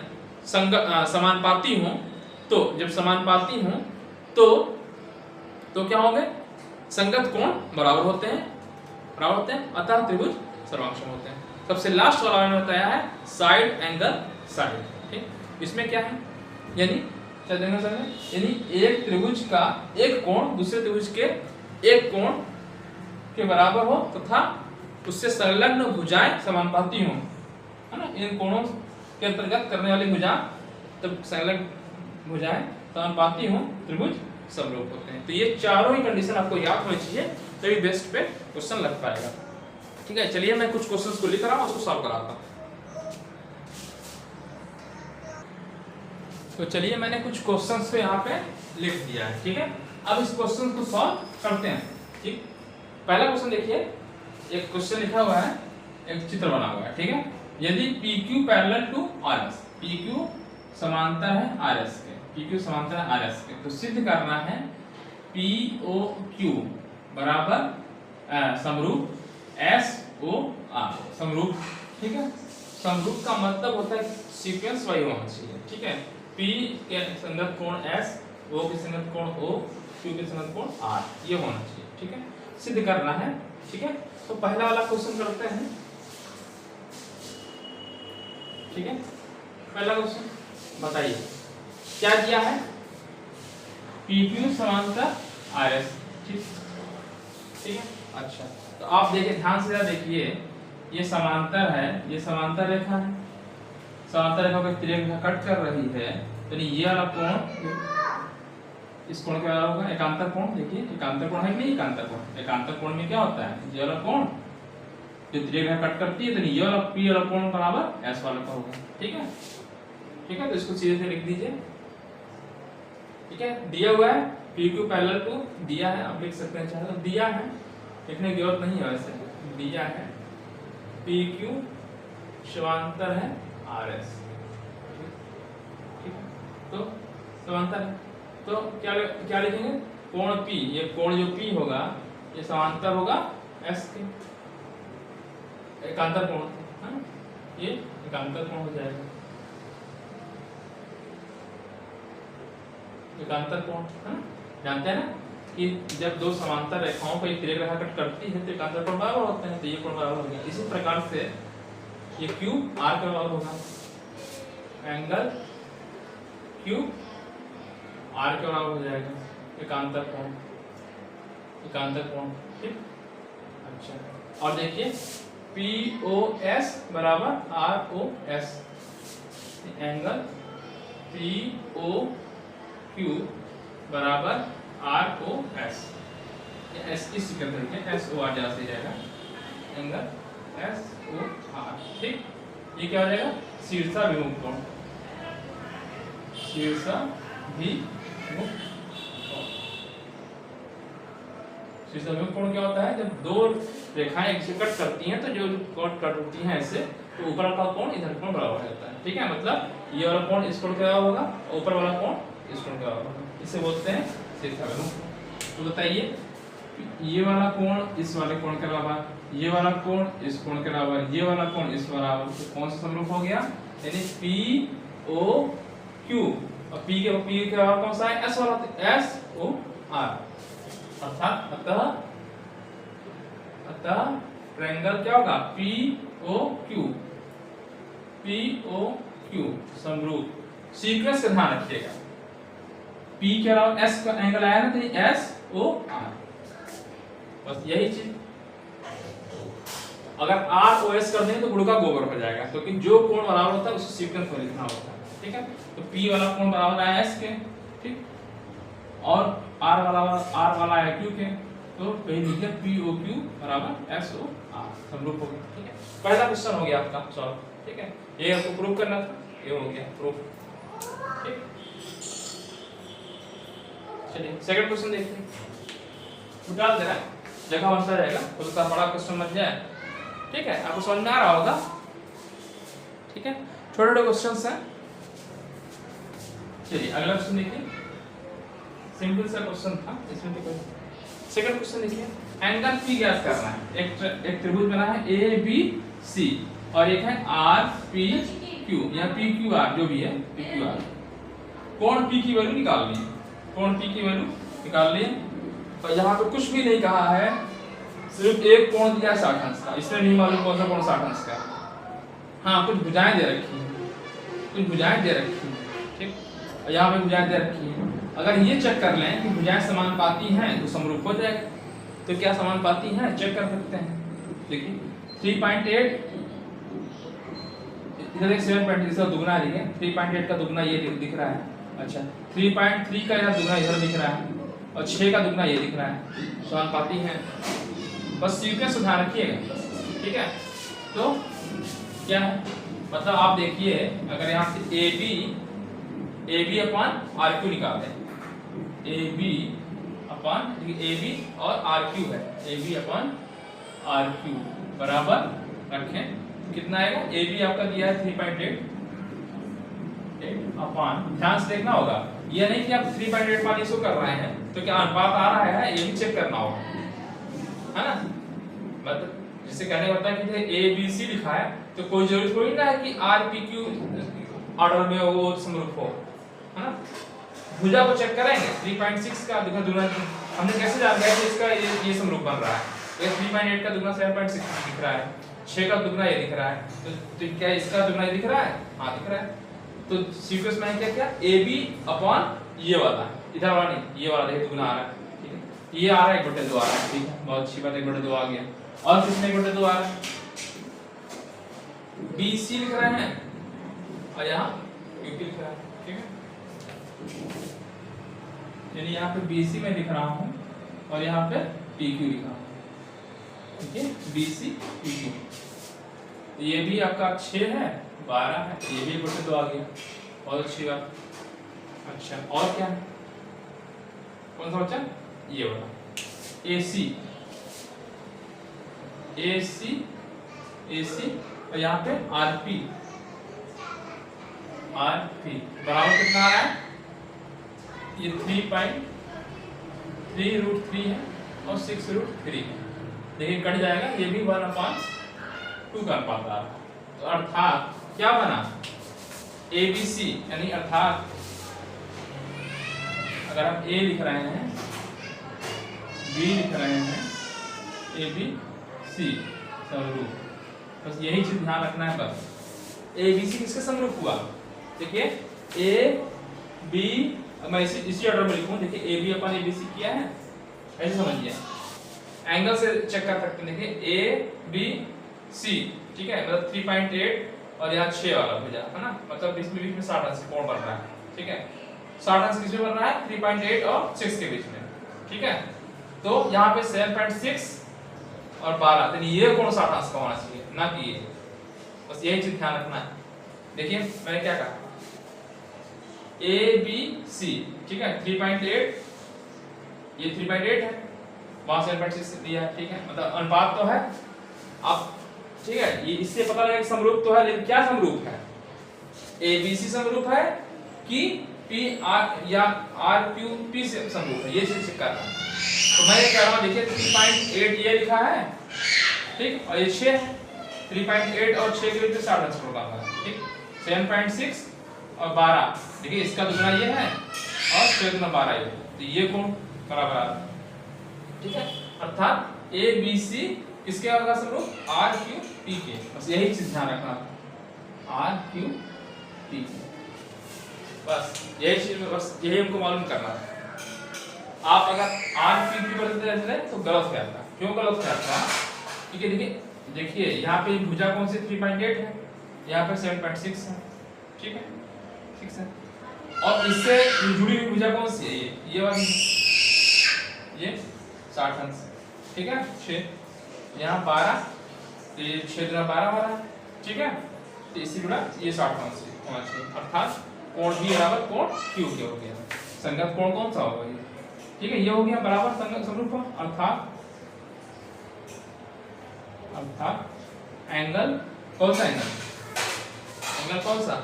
[SPEAKER 1] समानुपाती हों, तो जब समानुपाती हों तो क्या होंगे, संगत कोण बराबर होते हैं, अतः त्रिभुज सर्वांगसम होते हैं। सबसे लास्ट वाला मैंने बताया है साइड एंगल साइड, ठीक। इसमें क्या है, यानी एक त्रिभुज का एक कोण दूसरे त्रिभुज के एक कोण के बराबर हो तथा उससे संलग्न भुजाएं समानुपाती हों, है ना। इन कोणों के अंतर्गत करने वाली भुजा तब संलग्न भुजाएं समानुपाती हों, त्रिभुज समरूप होते हैं। तो ये चारों ही कंडीशन आपको याद होनी चाहिए, तभी बेस्ट पे क्वेश्चन लग पाएगा, ठीक है। चलिए मैं कुछ क्वेश्चंस को लिख रहा हूं, उसको सॉल्व कराता हूं। तो चलिए मैंने कुछ क्वेश्चंस को यहाँ पे लिख दिया है, ठीक है। अब इस क्वेश्चन को सॉल्व करते हैं, ठीक। पहला क्वेश्चन देखिए, एक क्वेश्चन लिखा हुआ है, एक चित्र बना हुआ है, ठीक है। यदि PQ parallel to RS, PQ समांतर है RS के, PQ समांतर है RS के, तो सिद्ध करना है POQ बराबर समरूप SOR, समरूप, ठीक है। समरूप का मतलब होता है सीक्वेंस वाइज होना चाहिए, ठीक है। P के संगत कोण S, O के संगत कोण O, Q के संगत कोण R, ये होना चाहिए, ठीक है। सिद्ध करना है, ठीक है। तो पहला वाला क्वेश्चन करते हैं, ठीक है। पहला क्वेश्चन बताइए क्या दिया है, PQ समांतर RS, ठीक है। अच्छा, तो आप देखिए, ध्यान से देखिए, ये समांतर है, ये समांतर रेखा है, समांतर रेखा को त्रिरेखा कट कर रही है, तो ये वाला कोण इस कोण के बराबर होगा, एकांतर कोण। देखिए एकांतर कोण है कि नहीं, एकांतर कोण, एकांतर कोण में क्या होता है, ये वाला कोण जो त्रिरेखा कट करती है, तो ये वाला P वाला कोण बराबर S वाला का होगा, ठीक है, ठीक है। तो इसको सीधे से लिख दीजिए, ठीक है। दिया हुआ है PQ पैरेलल टू, दिया है, आप लिख सकते हैं चाहे तो, दिया है, लिखने की जरूरत नहीं है वैसे, दिया है PQ समांतर है RS, ठीक है। तो समांतर है, तो क्या लिखेंगे, कोण P, ये कोण जो P होगा ये समांतर होगा S के, एकांतर कोण है ना, ये एकांतर कोण हो जाएगा, एकांतर कोण है ना। जानते हैं ना कि जब दो समांतर रेखाओं को एक त्रिरेखा कट करती है तो एकांतर कोण बराबर होते हैं, तो ये कोण बराबर हो गया। इसी प्रकार से ये Q R के बराबर होगा, एंगल Q R के बराबर हो जाएगा, एकांतर कोण, एकांतर कोण, ठीक। अच्छा, और देखिए POS बराबर ROS, एंगल POQ बराबर ROS, ये S की सीक्वेंस है, SOR जैसा सही जाएगा, एंगल SOR, ठीक। ये क्या हो जाएगा, शीर्षाभिमुख कोण, शीर्षाभिमुख कोण क्या होता है, जब दो रेखाएं एक से कट करती हैं तो जो कोण कट होती हैं ऐसे, तो ऊपर का कोण इधर कोण बराबर रहता है, ठीक है। मतलब ये वाला कोण इस कोण के बराबर होगा, ऊपर वाला कोण इस कोण के बराबर होगा, इसे बोलते हैं शीर्षाभिमुख। तो बताइए, ये वाला कोण इस वाले कोण के बराबर, ये वाला कोण इस कोण के बराबर, ये वाला कोण इस बराबर, तो कौन सा समरूप हो गया, यानी POQ, और P के बराबर कौन सा है, S वाला, SOR, अर्थात अतः ट्रायंगल क्या होगा, POQ समरूप। सीक्वेंस का ध्यान रखिएगा, P के अलावा S का एंगल आया ना, तो ये SOR, बस यही चीज। अगर ROS कर दें तो गुण का गोबर हो जाएगा, क्योंकि जो कोण बराबर होता है उसे सीक्वेंस में लिखना होता है, ठीक है। तो P वाला कोण बराबर आया S के, ठीक, और R वाला आया Q के, तो कहीं लिखिए POQ बराबर SOR, समरूप हो गया, ठीक है। पहला क्वेश्चन हो गया आपका सॉल्व, ठीक है। ये आपको प्रूव करना था, ये हो गया प्रूफ, ठीक। चलिए सेकंड क्वेश्चन देखते हैं, निकाल देना, जगह बनता जाएगा, उसका बड़ा क्वेश्चन बन जाए, ठीक है। आपको समझ में आ रहा होगा, ठीक है। छोटे छोटे क्वेश्चंस हैं। चलिए अगला क्वेश्चन देखिए, सिंपल सा क्वेश्चन था, इसमें तो कोई। सेकंड क्वेश्चन देखिए, एंगल पी ज्ञात करना है। एक त्रिभुज बना है ए बी सी और एक है आर पी क्यू या पी क्यू आर, जो भी है पी क्यू आर। कोण पी की वैल्यू निकालनी है, कोण पी की वैल्यू निकाल ली। तो यहाँ पे कुछ भी नहीं कहा है, सिर्फ एक कोण दिया 60 अंश का, इसमें नहीं मालूम कौन सा कोण 60 अंश का। हाँ, कुछ भुजाएं दे रखी है, कुछ भुजाएं दे रखी है, ठीक। और यहाँ पे भुजाएं दे रखी है। अगर ये चेक कर लें कि भुजाएं समानुपाती हैं तो समरूप हो जाएगा। तो क्या समानुपाती हैं, चेक कर सकते हैं। देखिए 3.8 इधर एक 7.3 का दुगना है, 3.8 का दुगना ये दिख रहा है। अच्छा, 3.3 का यह दुगना इधर दिख रहा है और 6 का दुगना ये दिख रहा है, समानुपाती हैं। बस सीक्वेंस ध्यान रखिएगा, ठीक है। तो क्या है, मतलब आप देखिए, अगर यहाँ से A B upon R Q निकाल दें, A B upon A B और आर क्यू है, A B upon R Q बराबर रखें, कितना आएगा। ए बी आपका दिया है 3.8 अपॉन, ध्यान से देखना होगा, ये नहीं कि आप 3.8 मान इसको कर रहे हैं तो क्या अनुपात आ रहा है, ये भी चेक करना होगा, है ना। मतलब जिसे कहने का होता है कि ए बी सी लिखा है तो कोई जरूरत थोड़ी ना है कि आर पी क्यू ऑर्डर में वो समरूप हो, है ना। भुजा को चेक करेंगे, 3.6 का दुगना दुगना हमने कैसे जान गया कि इसका ये समरूप बन रहा है। ये 3.8 का दुगना 7.6 दिख रहा है, 6 का दुगना ये दिख रहा है, तो क्या इसका दुगना ये दिख रहा है, हाँ दिख रहा है। तो सीक्वेंस में क्या क्या ए बी अपॉन ये वाला, इधर वाला नहीं, ये वाला देखिए दुगना आ रहा है, ठीक है। ये आ रहा है 1/2 आ रहा है, ठीक है, बहुत अच्छी बात है, 1/2 आ गया। और किसमें 1/2 आ रहा है, बी सी लिख रहे हैं और यहाँ क्यू पी लिख रहा है, ठीक है। यानी यहाँ पे बी सी में लिख रहा हूँ और यहाँ पे पी क्यू लिखा हूँ, ठीक है, बी सी पी क्यू। ये भी आपका 6 है, 12 है, ये भी 1/2 आ गया, बहुत अच्छी बात। अच्छा, और क्या है, कौन सा बच्चा, ये वाला ए सी ए सी ए सी और यहाँ पे आर पी बराबर कितना आ रहा है, ये 3.3√3 है और 6√3 है। देखिए कट जाएगा, ये भी 1/2 का अनुपात आ रहा है। तो अर्थात क्या बना, ए बी सी, यानी अर्थात अगर हम ए लिख रहे हैं, बी लिख रहे हैं, ए बी सी समरूप, बस यही चीज ध्यान रखना है। बस ए बी सी किसके समरूप हुआ, देखिए ए बी, मैं इसी ऑर्डर में लिखूं, देखिए A B upon A B सी किया है, ऐसे समझिए। एंगल से चेक कर सकते हैं, देखिए ए बी सी, ठीक है, मतलब 3.8 और यहाँ 6 वाला भुजा, है ना, मतलब बीच में 60 अंश कोण बन रहा है, ठीक है। 60 अंश किस में बन रहा है, 3.8 और 6 के बीच में, ठीक है। तो यहाँ पे 7.6 और 12, यानी ये कोण 60 अंश का होना चाहिए, ना कि ये, बस यही चीज ध्यान रखना है। देखिए मैंने क्या कहा, ए बी सी, ठीक है, 3.8, ये 3.8 है, वहां 7.6 दिया है, ठीक है, मतलब अनुपात तो है। अब ठीक है, ये इससे पता लगा कि समरूप तो है, लेकिन क्या समरूप है, ए बी सी समरूप है कि पी आर या आर क्यू पी से समरूप है, ये चेक करना है। तो मैं ये कह रहा हूं, देखिए 3.8 ये लिखा है, ठीक, और ये 6 है, 3.8 और 6 के बीच में 60 अंश होगा, ठीक। 7.6 और 12, देखिए इसका दुगना ये है और 6 गुना 12 ये, तो ये कोण बराबर आ रहा है, ठीक है। अर्थात ए बी सी किसके होगा समरूप, आर क्यू पी के, बस यही चीज ध्यान रखना, आर क्यू पी, बस यही चीज, बस यही हमको मालूम करना है। आप अगर आर क्यू पी करते तो गलत हो जाता, क्यों गलत हो जाता, क्योंकि देखिए यहाँ पे भुजा कौन सी 3.8 है, यहाँ पे 7.6 है, ठीक है, 6 है, और इससे जुड़ी हुई भुजा कौन सी है, ये वाली, ये 60 अंश, ठीक है, 6, यहाँ 12, तो ये 6 गुना 12 वाला, ठीक है, तो इसी गुणा ये 60 अंश होना चाहिए। अर्थात कोण भी बराबर कोण क्यू के हो गया, संगत कोण कौन सा होगा ये, ठीक है, ये हो गया बराबर संगत समरूप। अर्थात एंगल कौन सा, एंगल कौन सा,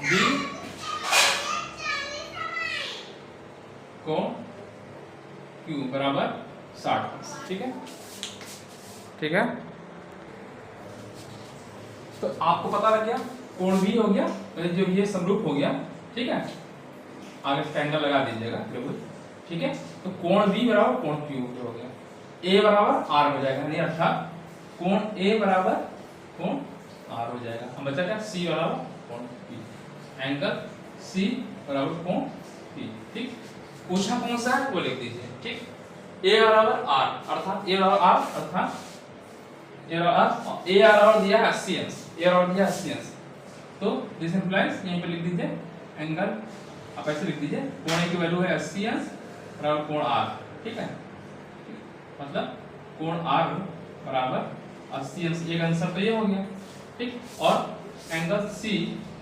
[SPEAKER 1] बी कोण Q बराबर 60। ठीक है, ठीक है। तो आपको पता लग गया कोण भी हो गया, जो ये समरूप हो गया। ठीक है, आगे ट्रायंगल लगा दीजिएगा त्रिभुज। ठीक है, तो कोण B बराबर कोण Q हो गया, A बराबर R हो जाएगा, नहीं अर्थात कोण A बराबर कोण R हो जाएगा। अब बचा क्या, C बराबर कोण P, एंगल C बराबर कोण P। ठीक, पूछा कौन सा है वो लिख दीजिए। ठीक, A बराबर R अर्थात A बराबर R अर्थात A बराबर दिया है 80 अंश, A बराबर दिया 80 अंश, तो दिस इंप्लाइज यहीं पे लिख दीजिए एंगल, आप ऐसे लिख दीजिए कोण A की वैल्यू है 80 अंश बराबर कोण R। ठीक है, मतलब कोण R बराबर 80 अंश, एक आंसर तो ये हो गया। ठीक, और एंगल C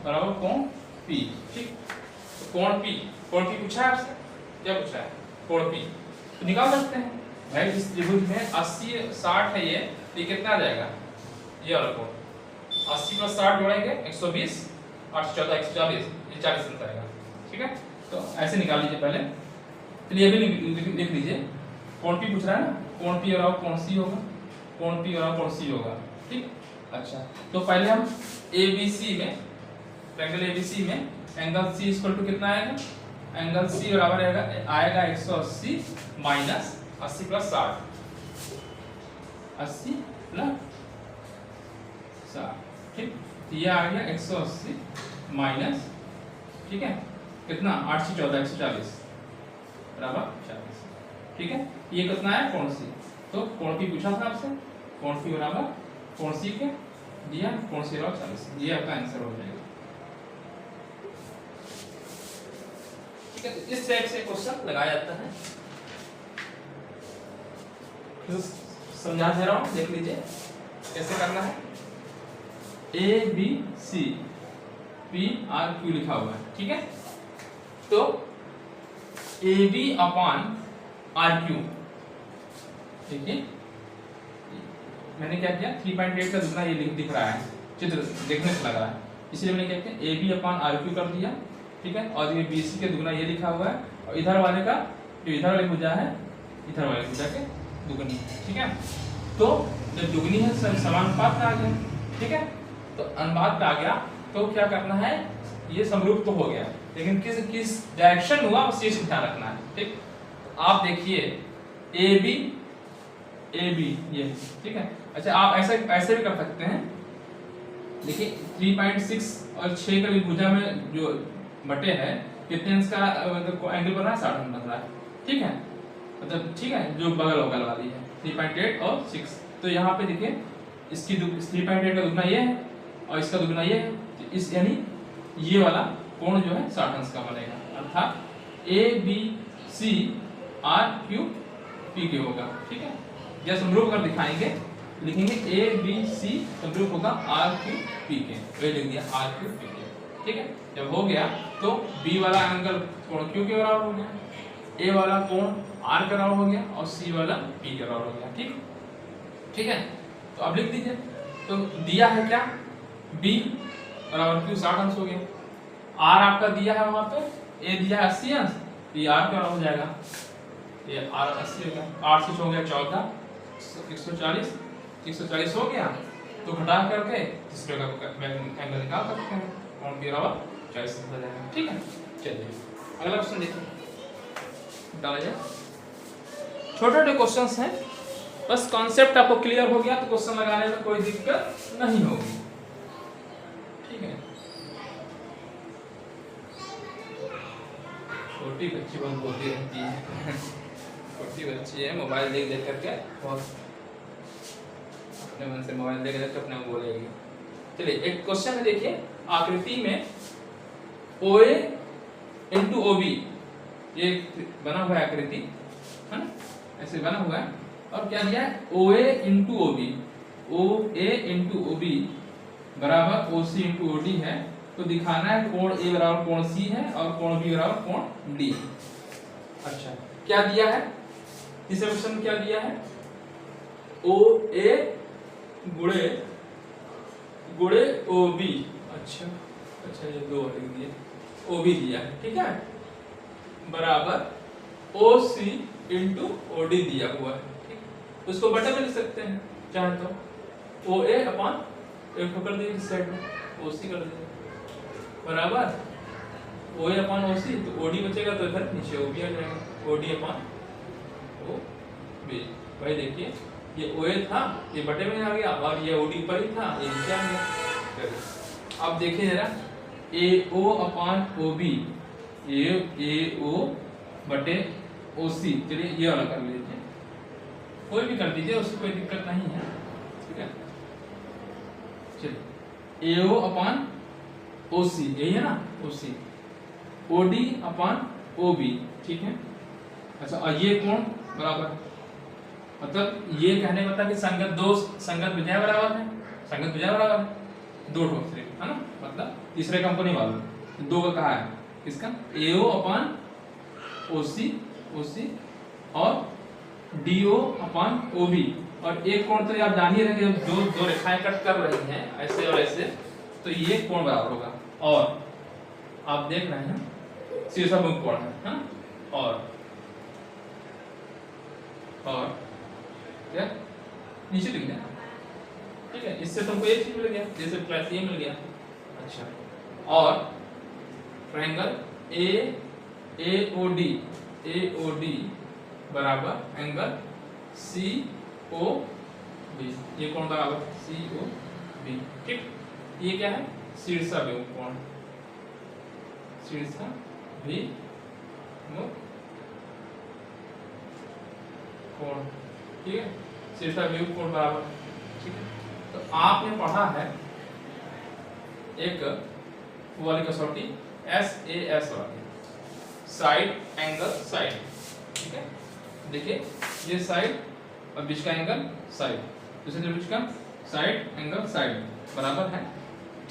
[SPEAKER 1] बराबर कोण P। ठीक, तो कोण P पूछा है आपसे, क्या पूछा है, कोण P तो निकाल सकते हैं भाई। इस त्रिभुज में 80 60 है, ये कितना आ जाएगा, ये वाला कोण 80 + 60 जोड़ेंगे 120, 8 14 140, ये 40 अंश आएगा। ठीक है, तो ऐसे निकाल लीजिए पहले। चलिए अभी लिख लीजिए, कोण P पूछ रहा है ना, कोण P बराबर कोण C होगा, कोण P बराबर कोण C होगा। ठीक, अच्छा तो पहले हम ABC में, ट्रायंगल ABC में एंगल C इक्वल टू कितना आएगा, एंगल C बराबर आएगा 180 माइनस 80 + 60, 80 + 60। ठीक, ये आ गया 180 माइनस, ठीक है कितना, 8 से 14 140 बराबर 40। ठीक है, ये कितना है, कोण C, तो कोण P पूछा था आपसे, कोण P बराबर कोण C के दिया, कोण C बराबर 40, ये आपका आंसर हो जाएगा। ठीक है, इस टाइप से क्वेश्चन लगाया जाता है। समझा दे रहा हूं, देख लीजिए कैसे करना है। A B C P R Q लिखा हुआ है। ठीक है, तो AB अपान RQ, देखिए मैंने क्या किया, 3.8 का दुगना ये दिख रहा है, चित्र देखने से लग रहा है, इसलिए मैंने क्या किया AB अपान RQ कर दिया। ठीक है, और ये BC के दुगना ये लिखा हुआ है, और इधर वाले का जो इधर वाली भुजा है, इधर वाली भुजा के दुगनी। ठीक है, तो जब दुगनी है समानुपात में आ गया। ठीक है, तो अनुपात में आ गया तो क्या करना है, ये समरूप तो हो गया, लेकिन किस डायरेक्शन हुआ उस चीज का ध्यान रखना है। ठीक, आप देखिए AB ये, ठीक है। अच्छा आप ऐसे भी कर सकते हैं, देखिए 3.6 और 6 का भुजा में जो बटे है कितने अंश का एंगल बन रहा है, 60 अंश बन रहा है। ठीक है, मतलब ठीक है, जो बगल वाली है 3.8 और 6, तो यहाँ पे देखिए इसकी 3.8 का दुगना ये है और इसका दुगना ये है, तो इस यानी ये वाला कोण जो है 60 अंश का बनेगा, अर्थात ABC RQ PQ होगा। ठीक है, यह समरूप कर दिखाएंगे, लिखेंगे ABC समरूप होगा RQ PQ, वही लिख दिया RQ PQ। ठीक है, जब हो गया तो B वाला एंगल कोण Q के बराबर हो गया, A वाला कोण R के बराबर हो गया और C वाला P के बराबर हो गया। ठीक, ठीक है, तो अब लिख दीजिए, तो दिया है क्या, B बराबर Q 60 अंश हो गया, R आपका दिया है वहां पे, A दिया है 80 अंश, तो ये R के बराबर हो जाएगा, ये R 80 हो गया, 8 से हो गया 14 140, 140 हो गया, तो घटा करके इस जगह का एंगल निकाल सकते हैं, कोण B बराबर 40 हो जाएगा। ठीक है, चलिए अगला क्वेश्चन देखिए, डाला जाए। छोटे-छोटे क्वेश्चंस हैं, बस कॉन्सेप्ट आपको क्लियर हो गया तो क्वेश्चन लगाने में कोई दिक्कत नहीं होगी। ठीक है, छोटी बच्ची बहुत बोलती रहती है छोटी बच्ची है, मोबाइल देख करके बहुत अपने मन से मोबाइल देख करके अपने को बोलेगी। चलिए एक क्वेश्चन है, देखिए आकृति में OA into OB ये बना हुआ है आकृति, है ना, ऐसे बना हुआ है, और क्या दिया है OA into OB, OA into OB बराबर OC into OD है, तो दिखाना है कोण A बराबर कोण C है और कोण B बराबर कोण D। अच्छा क्या दिया है, तीसरे क्वेश्चन में क्या दिया है, OA गुणे OB, अच्छा ये दो लिख दिए, OB दिया है। ठीक है, बराबर ओ सी इंटू ओ डी दिया हुआ है, ठीक। उसको बटे में लिख सकते हैं चाहे तो ओ ए अपॉन एक कर दीजिए इस साइड में ओ सी कर दीजिए बराबर ओ ए अपॉन ओ सी, तो ओ डी बचेगा तो इधर नीचे ओ बी आ जाएगा, O D upon O B. भाई देखिए ये ओ ए था ये बटे में आ गया और ये ओ डी पर ही था ये नीचे आ गया। अब देखिए जरा ए ओ अपॉन ओ बी ए ओ बटे ओ सी, चलिए ये वाला कर लीजिए, कोई भी कर दीजिए उससे कोई दिक्कत नहीं है, ठीक है। चलिए ए ओ अपॉन ओ सी यही है ना O C, O D upon O B, ठीक है। अच्छा और ये कोण बराबर, मतलब ये कहने का कि संगत दो संगत भुजाएं बराबर है, संगत भुजाएं बराबर है दो ठोक सिर्फ है ना, मतलब तीसरे कंपनी वाला दो का कहा है किसका ए ओ अपॉन ओ सी और D O upon O B. और एक कोण तो आप जान ही रहे हैं जो दो रेखाएं कट कर रही हैं ऐसे और ऐसे, तो ये कोण बराबर होगा। और आप देख रहे हैं शीर्षाभिमुख कोण है ना, और क्या नीचे लिख देना, ठीक है। इससे तुमको एक चीज मिल गया जैसे प्लस ये मिल गया। अच्छा और ट्रायंगल ए ओ डी बराबर एंगल सी ओ बी, ये कोण बराबर सी ओ बी, ठीक। ये क्या है शीर्षाभिमुख कोण, शीर्षाभिमुख कोण, ठीक है। शीर्षाभिमुख कोण बराबर, ठीक है। तो आपने पढ़ा है एक वाली कसौटी SAS वाली साइड एंगल साइड, ठीक है। देखिए ये साइड और बीच का एंगल साइड, दूसरे त्रिभुज का साइड एंगल साइड बराबर है,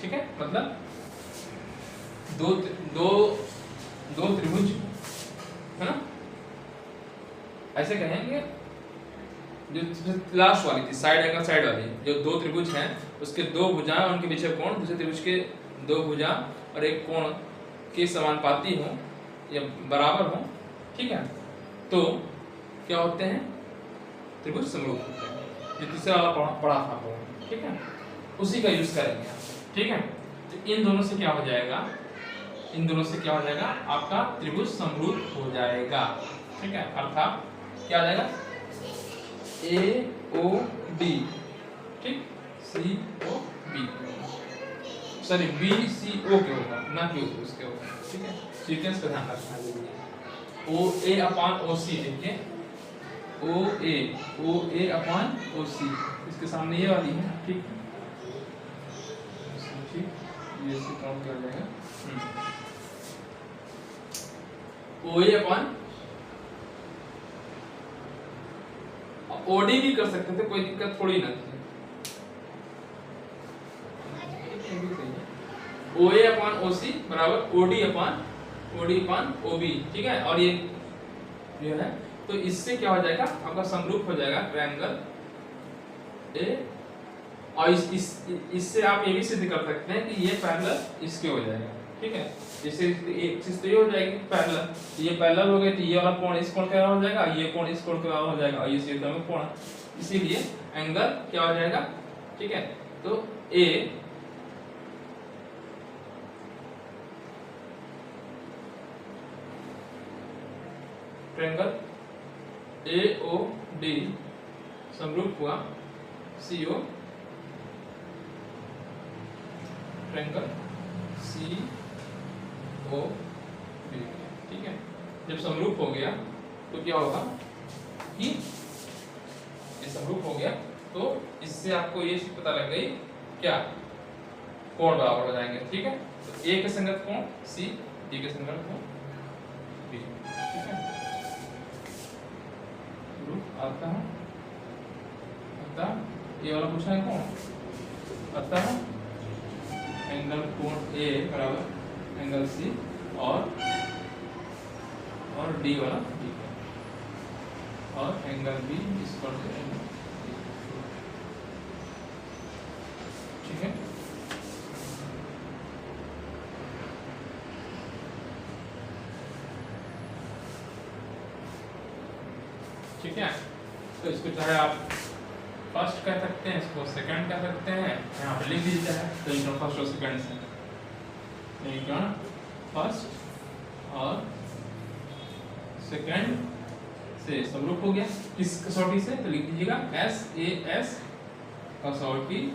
[SPEAKER 1] ठीक है। मतलब दो त्रिभुज है ना, ऐसे कहेंगे। जो लास्ट वाली थी साइड एंगल साइड वाली, जो दो त्रिभुज हैं उसके दो भुजाएं उनके बीच में कोण, दूसरे त्रिभुज के दो भुजा और एक कोण के समानुपाती हो या बराबर हो, ठीक है, तो क्या होते हैं त्रिभुज समरूप होते हैं। जो तीसरा वाला पढ़ा था वो, ठीक है, उसी का यूज करेंगे, ठीक है। तो इन दोनों से क्या हो जाएगा, इन दोनों से क्या हो जाएगा आपका त्रिभुज समरूप हो जाएगा, ठीक है। अर्थात क्या आ जाएगा ए ओ डी, ठीक, C O B, sorry B C O के होगा ना कि उसके होगा, ठीक है। सीक्वेंस का ध्यान रखना है। ओ ए अपॉन ओ सी, देखिए ओ ए अपॉन ओ सी, इसके सामने ये वाली है, ठीक, ये से काउंट कर जाएगा ओ ए अपॉन ओडी भी कर सकते थे, कोई दिक्कत थोड़ी ना थी। ओ ए अपॉन ओ सी बराबर ओडी अपॉन ओ बी, ठीक है। और ये जो है तो इससे क्या हो जाएगा आपका समरूप हो जाएगा ट्रायंगल ए, और इससे आप ये भी सिद्ध कर सकते हैं कि ये पैरेलल इसके हो जाएगा, ठीक है। जैसे एक चीज तो ये हो जाएगी पैरेलल, ये पैरेलल हो गए तो ये वाला कोण इस कोण का हो जाएगा, ये कोण इस कोण का हो जाएगा, और ये सीधा में कोण, इसीलिए एंगल क्या हो जाएगा, ठीक है। तो ए ट्रायंगल ए ओ डी समरूप हुआ सी ओ ट्रायंगल सी ओ बी, ठीक है। जब समरूप हो गया तो क्या होगा कि ये समरूप हो गया तो इससे आपको ये चीज पता लग गई क्या कोण बराबर हो जाएंगे, ठीक है। तो ए के संगत कोण सी, डी के संगत कोण बी, ठीक है। आता है ये वाला पूछा है कौन आता है एंगल कोण ए बराबर एंगल सी और डी वाला डी और एंगल बी इस पर से ठीक है। ठीक है। तो इसको चाहे आप फर्स्ट कह सकते हैं, इसको सेकंड कह सकते हैं, यहाँ पे लिख दीजिए है समीकरण फर्स्ट और सेकंड से, समीकरण फर्स्ट और सेकंड से समरूप हो गया। किस कसौटी से? तो लिख दीजिएगा SAS कसौटी,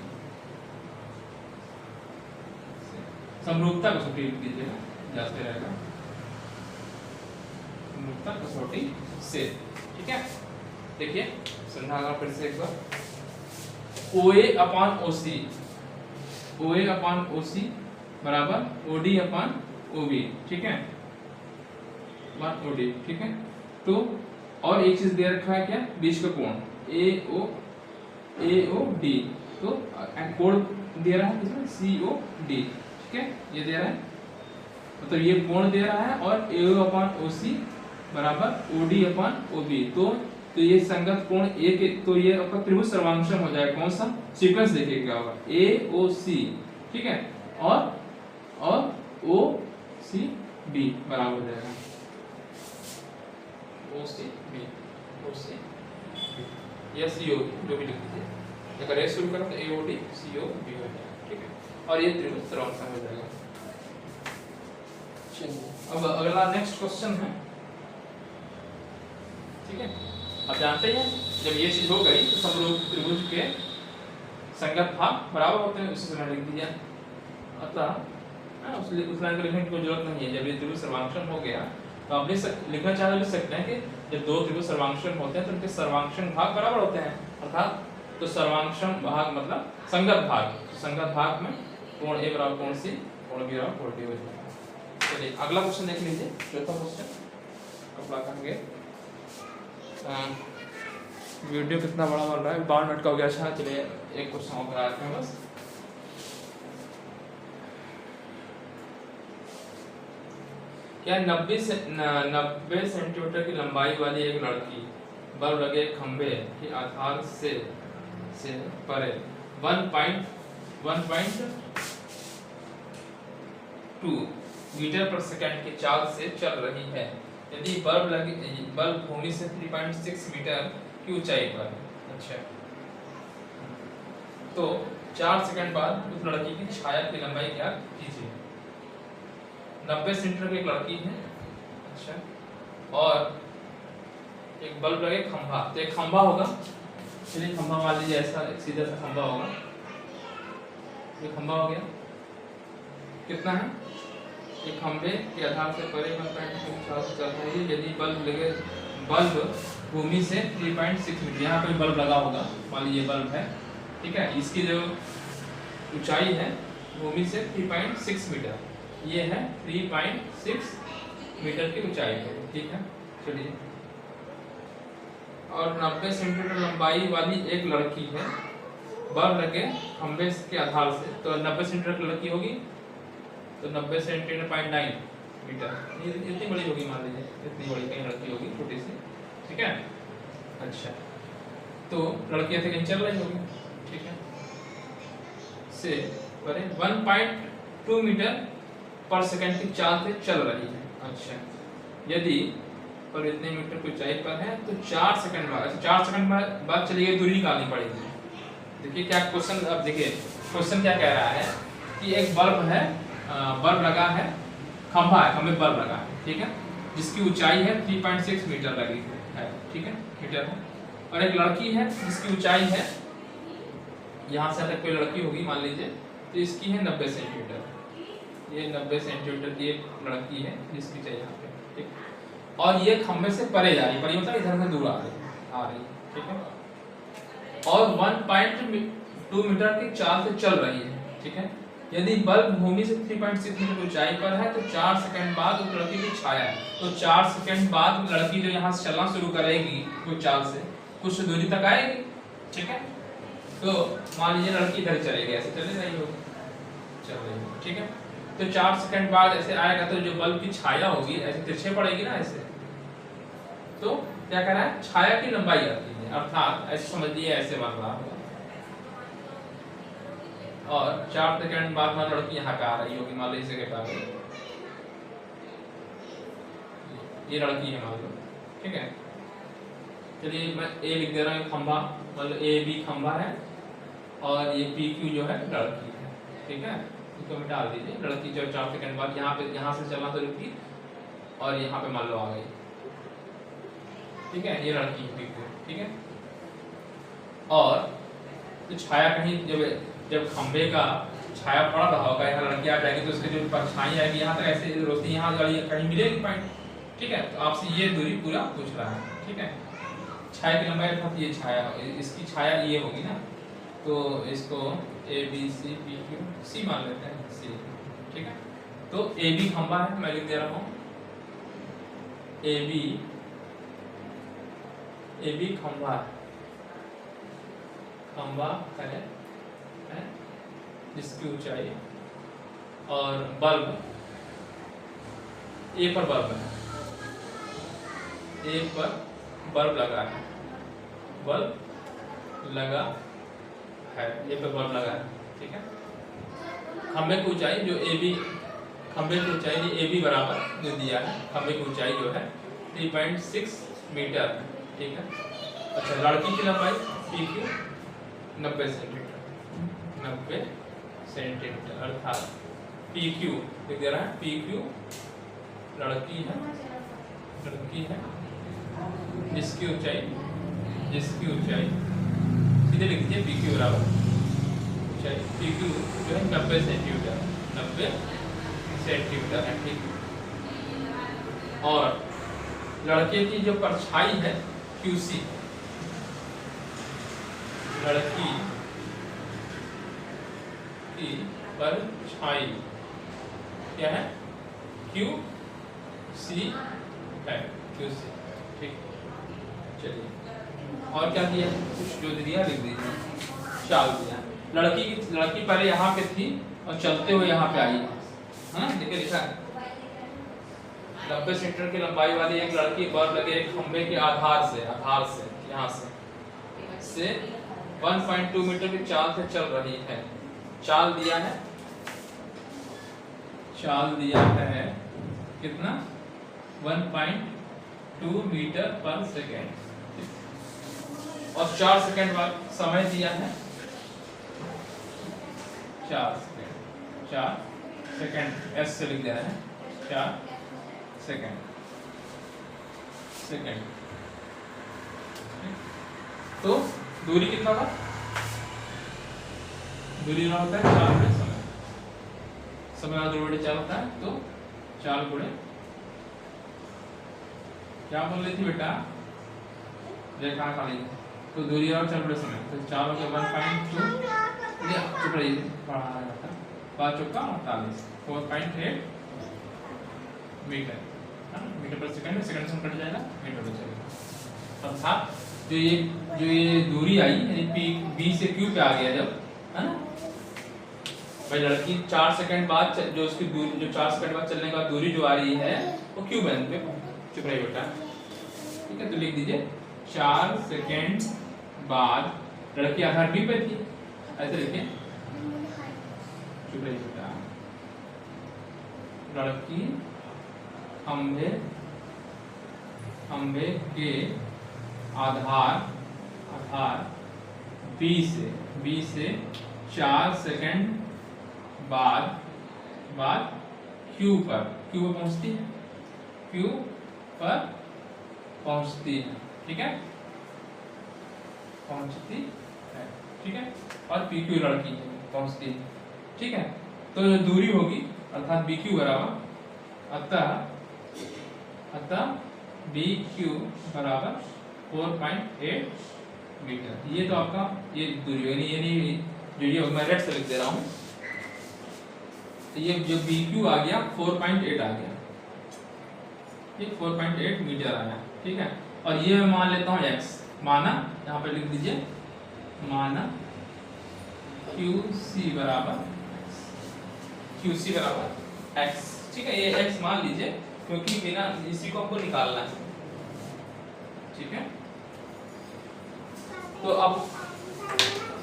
[SPEAKER 1] समरूपता कसौटी लिख दीजिएगा, जाते रहेगा, समरूपता कसौटी से। ठीक है, देखिए समझाना फिर से एक बार। OA अपान OC, OA अपान OC बराबर OD अपान OB, ठीक है, OD, ठीक है। तो और एक चीज दे रखा है क्या? बीच का कोण AOD, तो कोण दे रहा है किसमें? COD, ठीक है, ये दे रहा है, मतलब ये कोण दे रहा है, और AO अपान OC बराबर OD अपान OB, तो ये संगत कोण A के, तो ये आपका त्रिभुज सर्वांगसम हो जाएगा। कौन सा? सीक्वेंस देखिए क्या होगा, AOC, ठीक है, और OCB बराबर हो जाएगा OCB, या CO जो भी लिख दीजिए, अगर A शुरू करें तो AOD COB हो जाएगा, ठीक है, और ये त्रिभुज सर्वांगसम हो जाएगा। चलिए अब अगला नेक्स्ट क्वेश्चन है, ठीक है। अब जानते हैं जब ये चीज हो गई तो समरूप त्रिभुज के संगत भाग बराबर होते हैं, उसी तरह लिख दिया। अतः उस लाइन को लिखने की कोई जरूरत नहीं है। जब ये त्रिभुज सर्वांगसम हो गया तो आप लिखना चाहे तो लिख सकते हैं कि जब दो त्रिभुज सर्वांगसम होते हैं तो उनके सर्वांगसम भाग बराबर होते हैं, अर्थात तो सर्वांगसम भाग मतलब संगत भाग, तो संगत भाग में कोण A बराबर कोण C, कोण B बराबर कोण D हो जाएगा। चलिए अगला क्वेश्चन देख लीजिए, चौथा क्वेश्चन अगला करेंगे। वीडियो कितना बड़ा बन रहा है, 12 मिनट का हो गया। अच्छा चलिए एक क्वेश्चन और कराते हैं बस। क्या 90 सेंटीमीटर की लंबाई वाली एक लड़की बल्ब लगे खंभे के आधार से परे 1.2 मीटर पर सेकंड की चाल से चल रही है, यदि बल्ब भूमि से 3.6 मीटर की ऊंचाई पर। अच्छा, तो 4 सेकंड बाद उस लड़की की छाया की लंबाई क्या कीजिए। 90 सेंटीमीटर की एक लड़की है, अच्छा, और एक बल्ब लगे खंभा, तो एक खंभा होगा, चलिए खंभा मान लीजिए ऐसा एक सीधा सा खंभा होगा, ये खंभा हो गया, कितना है? एक खंभे के आधार से परे 1.2 चल रही है, यदि बल्ब भूमि से 3.6 मीटर, यहाँ पे बल्ब लगा होगा, मान लीजिए बल्ब है, ठीक है, इसकी जो ऊंचाई है भूमि से 3.6 मीटर, ये है 3.6 मीटर की ऊंचाई है, ठीक है। चलिए, और 90 सेंटीमीटर लंबाई वाली एक लड़की है, बल्ब लगे खंभे के आधार से, तो 90 सेंटीमीटर की लड़की होगी, तो 90 सेंटीमीटर 0.9 मीटर, इतनी बड़ी होगी, मान लीजिए इतनी बड़ी कहीं लड़की होगी, छोटी सी, ठीक है। अच्छा, तो लड़की ऐसे कहीं चल रही होगी, ठीक है, से परे 1.2 मीटर पर सेकंड की चाल से चल रही है। अच्छा, यदि पर इतने मीटर की ऊंचाई पर है तो 4 सेकंड बाद, अच्छा 4 सेकंड बाद चलिए दूरी निकालनी पड़ेगी। देखिए क्या क्वेश्चन, अब देखिए क्वेश्चन क्या कह रहा है कि एक बल्ब है, बल्ब लगा है, खंभा है, खंभे बल्ब लगा है, ठीक है, जिसकी ऊंचाई है 3.6 मीटर लगी है, ठीक है, मीटर है, और एक लड़की है जिसकी ऊंचाई है, यहाँ से तक कोई लड़की होगी मान लीजिए, तो इसकी है 90 सेंटीमीटर, ये 90 सेंटीमीटर की एक लड़की है जिसकी ऊंचाई यहाँ पे, ठीक, और ये खंभे से परे जा रही है, परे मतलब इधर से दूर आ रही, ठीक है, और 1.2 मीटर की चाल से चल रही है, ठीक है। यदि बल्ब भूमि से 3.6 मीटर ऊंचाई पर है तो 4 सेकंड बाद उस लड़की की छाया, तो 4 सेकंड बाद लड़की जो यहाँ से चलना शुरू करेगी कुछ चाल से, कुछ दूरी तक आएगी, ठीक है, तो मान लीजिए लड़की इधर चलेगी, ऐसे चले रही होगी, चल रही होगी, ठीक है, तो 4 सेकंड बाद ऐसे आएगा तो जो बल्ब की छाया होगी ऐसे तिरछे पड़ेगी ना, ऐसे, तो क्या कह रहा है, छाया की लंबाई आती है, अर्थात ऐसे समझिए ऐसे बन रहा होगा, और 4 सेकंड बाद में लड़की यहाँ पे आ रही होगी, मान लीजिए के पास ये लड़की है मान लो, ठीक है, चलिए मैं ए लिख दे रहा हूँ, खंभा मतलब ए बी खंभा है और ये पी क्यू जो है लड़की है, ठीक है। इसको मिटा दीजिए, लड़की जो 4 सेकंड बाद यहाँ से चला तो रुकी और यहाँ पे मान लो आ गई, ठीक है। ये लड़की है पी क्यू, ठीक है। और तो छाया कहीं जब खंभे का छाया पड़ रहा होगा, यहाँ लड़की आ जाएगी तो उसकी जो परछाई आएगी यहाँ तक, ऐसे रोशनी यहाँ वाली कहीं मिलेगी पॉइंट, ठीक है। तो आपसे ये दूरी पूरा पूछ रहा है, ठीक है। छाया की लंबाई अर्थात ये छाया, इसकी छाया ये होगी ना, तो इसको A B C P Q C मान लेते हैं, सी, ठीक है। तो ए बी खंभा है, मैं लिख दे रहा हूँ ए बी खंभा है जिसकी ऊंचाई, और बल्ब ए पर बल्ब है, ए पर बल्ब लगा है, ए पर बल्ब लगा है, ठीक है। खंभे की ऊंचाई जो खंभे की ऊंचाई ए बी बराबर जो दिया है, खंभे की ऊंचाई जो है 3.6 मीटर, ठीक है। अच्छा, लड़की की लंबाई पी क्यू 90 सेंटीमीटर, अर्थात पी क्यू लिख दे रहा है, पी क्यू लड़की है जिसकी ऊंचाई सीधे लिख दीजिए पी क्यू बराबर ऊंचाई, पी क्यू जो है 90 सेंटीमीटर है, ठीक। और लड़के की जो परछाई है क्यूसी, लड़की की परछाई क्या है, क्यू सी है, क्यू सी, ठीक। चलिए और क्या दिया, कुछ जो दिया लिख दीजिए, चाल दिया। लड़की पहले यहाँ पे थी और चलते हुए यहाँ पे आई है ना, देखिए लिखा है 90 सेंटीमीटर की लंबाई वाली एक लड़की बल्ब लगे एक खंभे के आधार से यहाँ से 1.2 मीटर की चाल से चल रही है। चाल दिया है कितना, 1.2 मीटर पर सेकेंड, और 4 सेकेंड बाद समय दिया है 4 सेकेंड, एस से लिख दे रहे हैं 4 सेकेंड। तो दूरी कितना था, दूरी ना होता है 4 गुणे समय का दूरी 4 होता है, तो 4 गुणे क्या बोल रही थी बेटा, रेखा खाली, तो दूरी और 4 गुणे समय, तो 4 हो गया 1.2, चुप रहिए, 5 चौका 48, 4.8 मीटर, मीटर पर सेकंड, सेकंड से कट जाएगा मीटर पर चलेगा। अर्थात जो ये दूरी आई यानी पी बी से क्यू पे आ गया जब, है ना भाई, लड़की 4 सेकंड बाद जो उसकी दूरी, जो 4 सेकंड बाद चलने का दूरी जो आ रही है वो क्यू बन पे, चुप रहिए बेटा, ठीक है। तो लिख दीजिए 4 सेकंड बाद लड़की आधार बी पे थी, ऐसे लिखिए, चुप रहिए बेटा, लड़की खंभे के आधार बी से 4 सेकंड बाद क्यू पर पहुंचती है, ठीक है, ठीक है। और पी क्यू लड़की पहुंचती है, ठीक है। तो जो दूरी होगी अर्थात बी क्यू बराबर, अतः बी क्यू बराबर 4.8 मीटर। ये तो आपका ये दूरी यानी जो ये मैं रेड से लिख दे रहा हूँ, तो ये जो बी क्यू आ गया 4.8 आ गया, ये 4.8 मीटर आया, ठीक है। और ये मैं मान लेता हूँ x, माना यहाँ पे लिख दीजिए, माना QC बराबर x, ठीक है। ये x मान लीजिए क्योंकि बिना इसी को हमको निकालना है, ठीक है। तो अब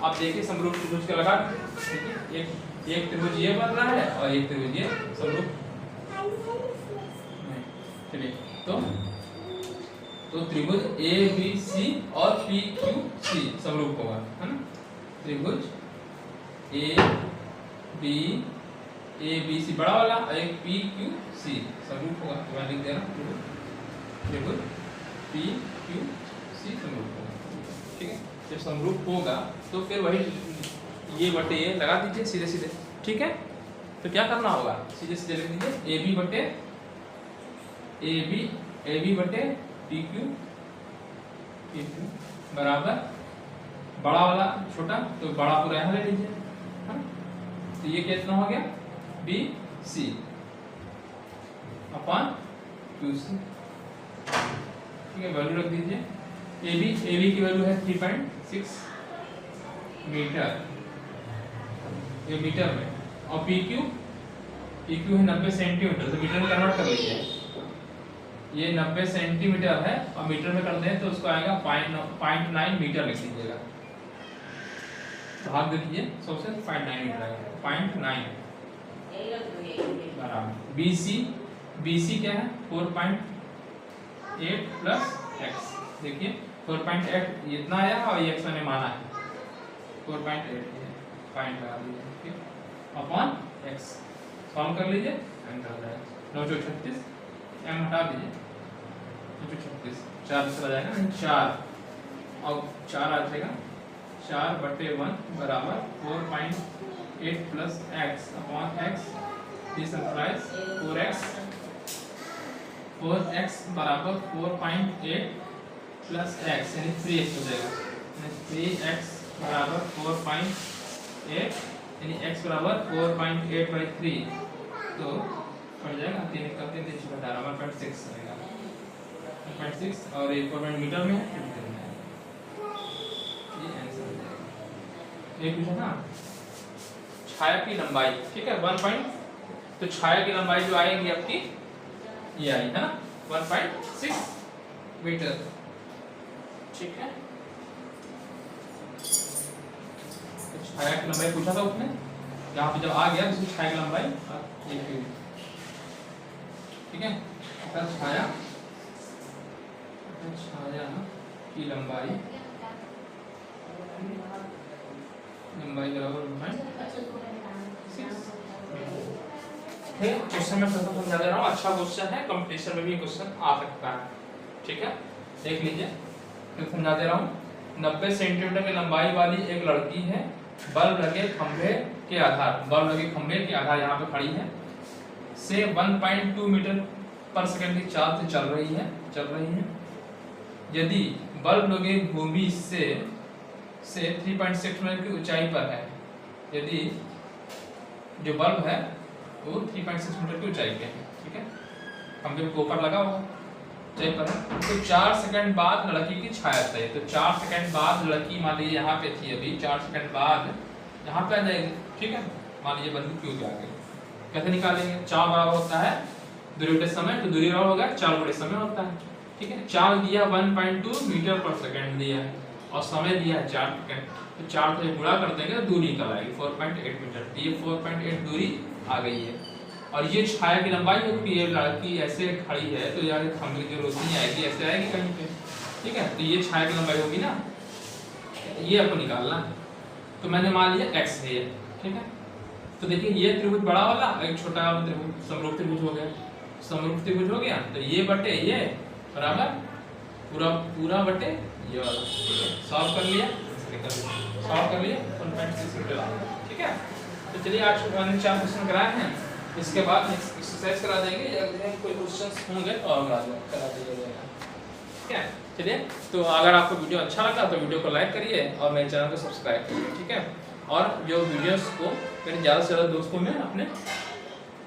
[SPEAKER 1] आप देखिए समरूप त्रिभुज का लगा, ठीक है। एक त्रिभुज ये बन रहा है और एक त्रिभुज ये समरूप, चलिए। तो तो त्रिभुज ABC और PQC समरूप होगा, है ना। त्रिभुज ABC बड़ा वाला और एक PQC समरूप होगा, तो मैं लिख दे रहा हूँ त्रिभुज PQC समरूप होगा, ठीक है। जब समरूप होगा तो फिर वही ये बटे ये लगा दीजिए सीधे सीधे, ठीक है। तो क्या करना होगा, सीधे सीधे लिख दीजिए AB बटे PQ बराबर बड़ा वाला छोटा, तो बड़ा पूरा यहाँ ले लीजिए, हाँ? तो ये कितना हो गया BC अपॉन QC, ठीक है। वैल्यू रख दीजिए। AB की वैल्यू है 3.6 मीटर, ये मीटर में, और PQ है 90 सेंटीमीटर, तो मीटर में कन्वर्ट कर लीजिए। ये 90 सेंटीमीटर है और मीटर में कर दें तो उसको आएगा 0.9 मीटर लिख लीजिएगा, भाग दे दीजिए 100 से, 0.9 मीटर आएगा, 0.9 बराबर BC क्या है 4.8 प्लस x, देखिए 4.8 इतना आया और ये x मैंने माना है 4.8, पॉइंट लगा दीजिए, ठीक, अपॉन x सॉल्व कर लीजिए, एंटर हो जाएगा 936, m हटा दीजिए 936, 4 चला जाएगा 4 और 4 आ जाएगा 4/1 बराबर 4.8 plus x upon x, this implies 4x बराबर 4.8 प्लस x यानी 3x हो जाएगा, 3x बराबर 4.8 यानी x बराबर 4.8/3, तो पड़ जाएगा 3 का 3 बटा 1.6 रहेगा, 1.6 और ये 4 मीटर में, ये आंसर हो जाएगा। ये पूछा ना छाया की लंबाई, ठीक है 1. तो छाया की लंबाई जो आएगी आपकी ये आई है ना 1.6 मीटर, ठीक है। तो छाया की लंबाई पूछा था उसने, यहाँ पे जब आ गया तो छाया की लंबाई ये क्यूब, ठीक है। तो छाया की लंबाई बराबर 1.6, क्वेश्चन में समझा दे रहा हूँ, अच्छा क्वेश्चन है, कंपटीशन में भी क्वेश्चन आ सकता है, ठीक है। देख लीजिए, तो समझा दे रहा हूँ। 90 सेंटीमीटर की लंबाई वाली एक लड़की है, बल्ब लगे खंभे के आधार यहाँ पे खड़ी है, से 1.2 मीटर पर सेकंड की चाल से चल रही है। यदि बल्ब लगे भूमि से 3.6 मीटर की ऊंचाई पर है, यदि जो बल्ब है वो 3.6 मीटर की ऊंचाई पे है, ठीक है, खंभे के ऊपर लगा हुआ ऊंचाई पर है, तो 4 सेकंड बाद लड़की की छाया चाहिए। तो 4 सेकंड बाद लड़की मान लीजिए यहाँ पे थी, अभी 4 सेकंड बाद यहाँ पे आ जाएगी, ठीक है। मान लीजिए बंदूक क्यों पे आ गई, कैसे निकालेंगे, 4 बराबर होता है दूरी बटे समय, तो दूरी बराबर होगा 4 बटे समय होता है, ठीक है। 4 दिया 1.2 मीटर पर सेकंड दिया है और समय दिया है 4 सेकंड, तो 4 से गुणा कर देंगे तो दूरी निकल आएगी 4.8 मीटर, तो ये 4.8 दूरी आ गई है। और ये छाया की लंबाई होगी, ये लड़की ऐसे खड़ी है तो यार खंभे की रोशनी आएगी, ऐसे आएगी कहीं पे, ठीक है। तो ये छाया की लंबाई होगी ना, ये आपको निकालना है। तो मैंने मान लिया x है ये, ठीक है। तो देखिए ये त्रिभुज बड़ा वाला, एक छोटा त्रिभुज समरूप त्रिभुज हो गया, समरूप त्रिभुज हो गया, तो ये बटे ये बराबर पूरा बटे ये वाला, ठीक है। सॉल्व कर लिया 1.6 मीटर, ठीक है। तो चलिए आज मैंने 4 क्वेश्चन कराए हैं, इसके बाद एक्सरसाइज करा देंगे, या कोई क्वेश्चंस होंगे तो और करा दिया जाएगा, ठीक है। चलिए, तो अगर आपको वीडियो अच्छा लगा तो वीडियो को लाइक करिए और मेरे चैनल को सब्सक्राइब करिए, ठीक है। और जो वीडियोस को मेरे ज़्यादा से ज़्यादा दोस्तों में, अपने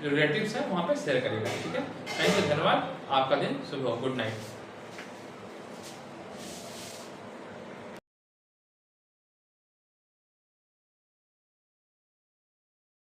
[SPEAKER 1] जो रिलेटिव्स हैं वहाँ पे शेयर करिएगा, ठीक है। थैंक यू, धन्यवाद, आपका दिन शुभ हो, गुड नाइट।